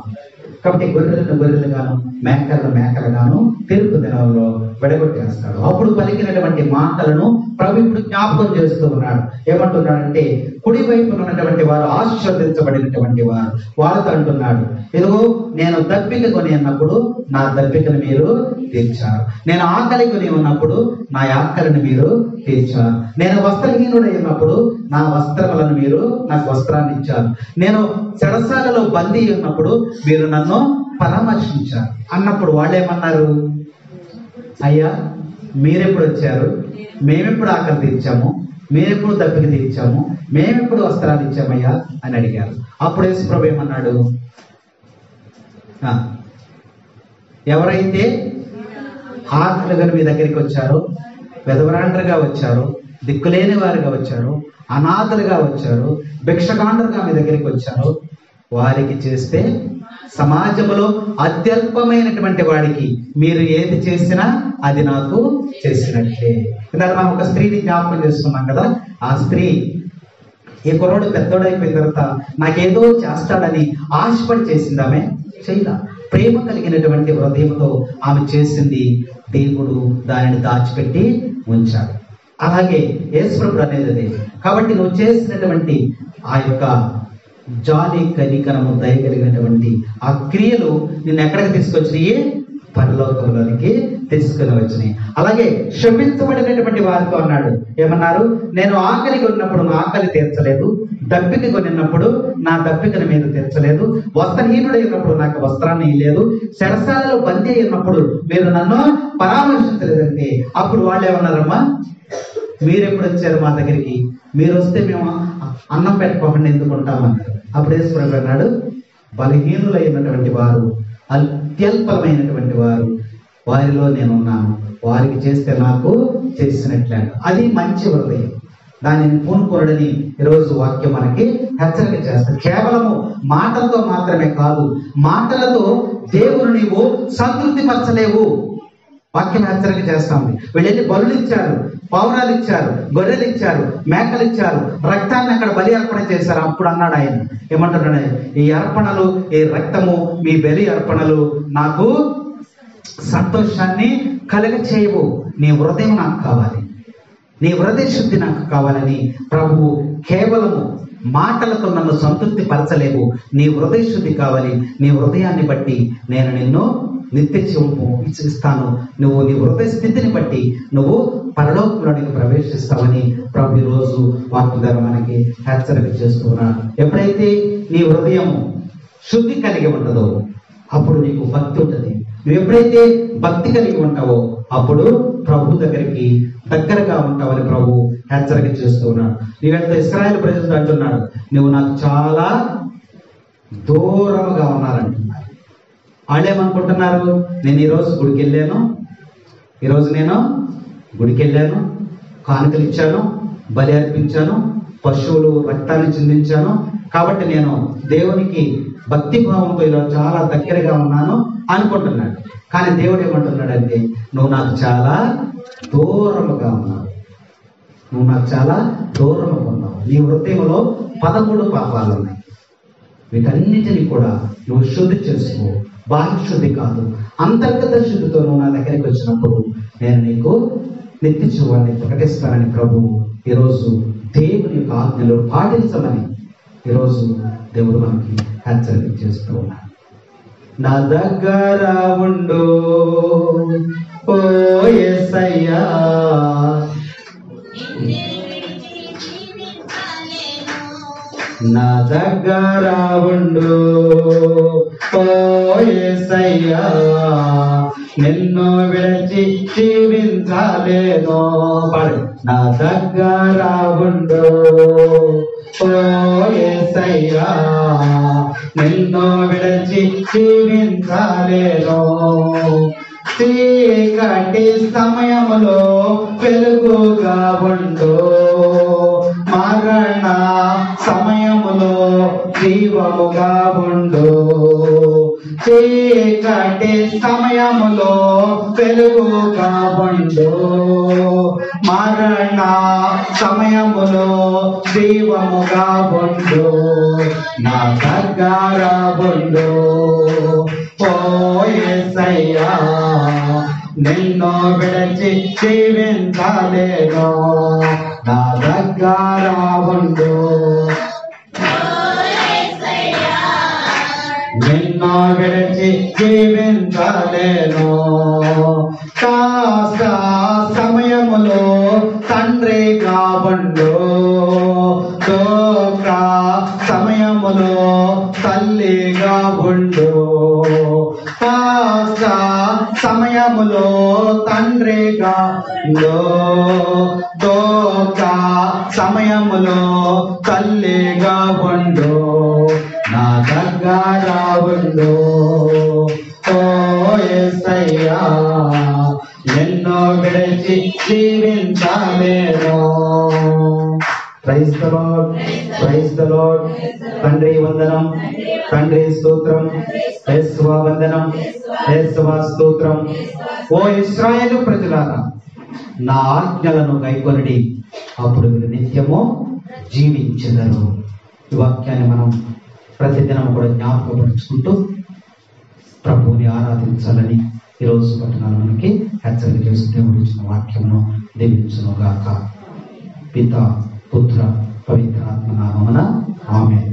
కాబట్టి గొర్రెలు గాను మేకలను మేకలు గాను తీర్పు దినంలో వెడగొట్టేస్తాడు. అప్పుడు పలికినటువంటి మాటలను ప్రభు ఇప్పుడు జ్ఞాపకం చేస్తూ ఉన్నాడు. ఏమంటున్నాడంటే కుడి వైపున ఉన్నటువంటి వారు ఆశీర్వదించబడినటువంటి వారు. వాళ్ళతో అంటున్నాడు, ఇదిగో నేను దప్పిక కొని ఉన్నప్పుడు నా దప్పికను మీరు తీర్చారు, నేను ఆకలి కొని ఉన్నప్పుడు నా ఆకలిని మీరు తీర్చారు, నేను వస్త్రహీనుడై ఉన్నప్పుడు నా వస్త్రములను మీరు నాకు వస్త్రాన్ని ఇచ్చారు, నేను చెరసాలలో బందీ ఉన్నప్పుడు మీరు నన్ను పరామర్శించారు అన్నప్పుడు వాళ్ళేమన్నారు? అయ్యా మీరెప్పుడు వచ్చారు, మేమెప్పుడు ఆకలి తీర్చాము, మేమెప్పుడు దప్పిక తీర్చాము, మేమెప్పుడు వస్త్రాలు ఇచ్చామయ్యా అని అడిగారు. అప్పుడు యేసు ప్రభు ఏమన్నాడు? ఎవరైతే ఆకలిగా మీ దగ్గరికి వచ్చారో, వెదవరాండ్రగా వచ్చారో, దిక్కులేని వారుగా వచ్చారో, అనాథలుగా వచ్చారో, భిక్షకాండ్రుగా మీ దగ్గరికి వచ్చారో వారికి చేస్తే సమాజంలో అత్యల్పమైనటువంటి వాడికి మీరు ఏది చేసినా అది నాకు చేసినట్లే. ఇందాక మనం ఒక స్త్రీని జ్ఞాపకం చేసుకున్నాం కదా. ఆ స్త్రీ ఈ కుర్రోడు పెద్దోడైపోయిన తర్వాత నాకేదో చేస్తాడని ఆశపడి చేసింది, ఆమె చేయలా. ప్రేమ కలిగినటువంటి హృదయంతో ఆమె చేసింది, దేవుడు దానిని దాచిపెట్టి ఉంచాడు. అలాగే యేసుప్రభువు అనేది అదే. కాబట్టి నువ్వు చేసినటువంటి ఆ యొక్క జాలి, కనికరము, దయ కలిగినటువంటి ఆ క్రియలు నిన్ను ఎక్కడికి తీసుకొచ్చినాయి? పరలోకంలోనికి తీసుకుని వచ్చినాయి. అలాగే క్షమించబడినటువంటి వారితో అన్నాడు, ఏమన్నారు? నేను ఆకలికి ఉన్నప్పుడు నా ఆకలి తీర్చలేదు, దప్పిక కొనిన్నప్పుడు నా దప్పికను మీరు తీర్చలేదు, వస్త్రహీనుడై ఉన్నప్పుడు నాకు వస్త్రాన్ని ఇవ్వలేదు, చెరసాలలో బందీ అయినప్పుడు మీరు నన్ను పరామర్శించలేదంటే అప్పుడు వాళ్ళు ఏమన్నారమ్మా? మీరెప్పుడు వచ్చారు మా దగ్గరికి? మీరు వస్తే మేము అన్నం పెట్టుకోకుండా ఎందుకు ఉంటామన్నారు. అప్పుడు యేసు ప్రభు అన్నాడు, బలహీనులైనటువంటి వారు, అత్యల్పమైనటువంటి వారు, వారిలో నేనున్నాను, వారికి చేస్తే నాకు చేసినట్లే. అది మంచి హృదయం. దానిని పూనుకోరడని ఈరోజు వాక్యం మనకి హెచ్చరిక చేస్తుంది. కేవలము మాటలతో మాత్రమే కాదు, మాటలతో దేవుని నీవు సంతృప్తి పరచలేవు. వాక్యం హెచ్చరిక చేస్తుంది. వీళ్ళెళ్ళి బలులు ఇచ్చారు, పౌరాలు ఇచ్చారు, గొర్రెలు ఇచ్చారు, మేకలు ఇచ్చారు, రక్తాన్ని అక్కడ బలి అర్పణ చేశారు. అప్పుడు అన్నాడు ఆయన, ఏమంటున్నాడు, ఈ అర్పణలు, ఈ రక్తము, మీ బలి అర్పణలు నాకు సంతోషాన్ని కలగ చేయవు. నీ హృదయం నాకు కావాలి, నీ హృదయ శుద్ధి నాకు కావాలని ప్రభువు కేవలము మాటలతో నన్ను సంతృప్తి పరచలేవు. నీ హృదయ శుద్ధి కావాలి. నీ హృదయాన్ని బట్టి నేను నిన్ను నిత్య జీవము ఇస్తాను. నువ్వు నీ హృదయ స్థితిని బట్టి నువ్వు పరలోకంలోనికి ప్రవేశిస్తావని ప్రభు ఈరోజు వాక్య ద్వారా మనకి హెచ్చరిక చేస్తున్నాడు. ఎప్పుడైతే నీ హృదయం శుద్ధి కలిగి ఉంటుందో అప్పుడు నీకు భక్తి ఉంటుంది. నువ్వు ఎప్పుడైతే భక్తి కలిగి ఉంటావో అప్పుడు ప్రభు దగ్గరగా ఉంటావని ప్రభు హెచ్చరిక చేస్తూ ఉన్నాడు. నీవెంత ఇశ్రాయేలు ప్రజలతో అంటున్నాడు, నువ్వు నాకు చాలా దూరంగా ఉన్నారంటున్నారు. వాళ్ళు ఏమనుకుంటున్నారు, నేను ఈరోజు గుడికి వెళ్ళాను, కానుకలు ఇచ్చాను, బలి అర్పించాను, పశువులు రక్తాన్ని చిందించాను, కాబట్టి నేను దేవునికి భక్తి భావంతో ఇలా చాలా దగ్గరగా ఉన్నాను అనుకుంటున్నాడు. కానీ దేవుడు ఏమంటున్నాడంటే, నువ్వు నాకు చాలా దూరముగా ఉన్నావు, నీ హృదయంలో 13 పాపాలు ఉన్నాయి. వీటన్నిటిని కూడా నువ్వు శుద్ధి చేసుకో. బాహ్య శుద్ధి కాదు, అంతర్గత శుద్ధితో నువ్వు నా దగ్గరికి వచ్చినప్పుడు నేను నీకు నిత్య జీవాన్ని ప్రకటిస్తానని ప్రభు ఈరోజు దేవుని యొక్క ఆజ్ఞలు పాటించమని ఈరోజు దేవుడు మనకి హెచ్చరిక చేస్తూ ఉన్నాడు. నా దగ్గర ఉండు ఓ యేసయ్యా, నా దగ్గర ఉండు ఓ యేసయ్యా, నిన్ను విడిచి జీవించలేను. నా దగ్గర ఉండు ఓ యేసయ్యా, నిన్ను విడిచి జీవించలేను. చీకటి సమయములో వెలుగుగా ఉండు, మరణ సమయములో జీవముగా ఉండు. చీకటి సమయములో వెలుగుగా ఉండు, మరణ సమయములో జీవముగా ఉండు. నా దగ్గర ఉండు ఓ యేసయ్యా, నిన్ను విడిచి జీవించలేను. నా దగ్గర ఉండు, నిన్ను విడిచి జీవించలేను. కాస్త సమయములో తండ్రిగా ఉండు, దోక సమయములో తల్లిగా ఉండు. కాస్త సమయములో తండ్రిగా ఉండు, దోక సమయములో తల్లిగా ఉండు. నా దగ్గర ఉండు ఓ యేసయ్యా, నిన్ను విడిచి జీవించలేను. Praise the lord, praise the lord. తండ్రి వందనం, తండ్రి స్తోత్రం, యేసువా వందనం, యేసువా స్తోత్రం. ఓ ఇశ్రాయేలు ప్రజలారా, నా ఆజ్ఞలను గైకొనడి, అప్పుడు మీరు నిత్యము జీవించెదరు. ఈ వాక్యాన్ని మనం ప్రతిదినం కూడా జ్ఞాపకపరుచుకుంటూ ప్రభువుని ఆరాధించాలని ఈరోజు పట్టణాలు మనకి హెచ్చరిక చేస్తూ దేవుడు ఇచ్చిన వాక్యమును దీవించును గాక. పిత, పుత్ర, పవిత్ర ఆత్మ నామమున ఆమేన్.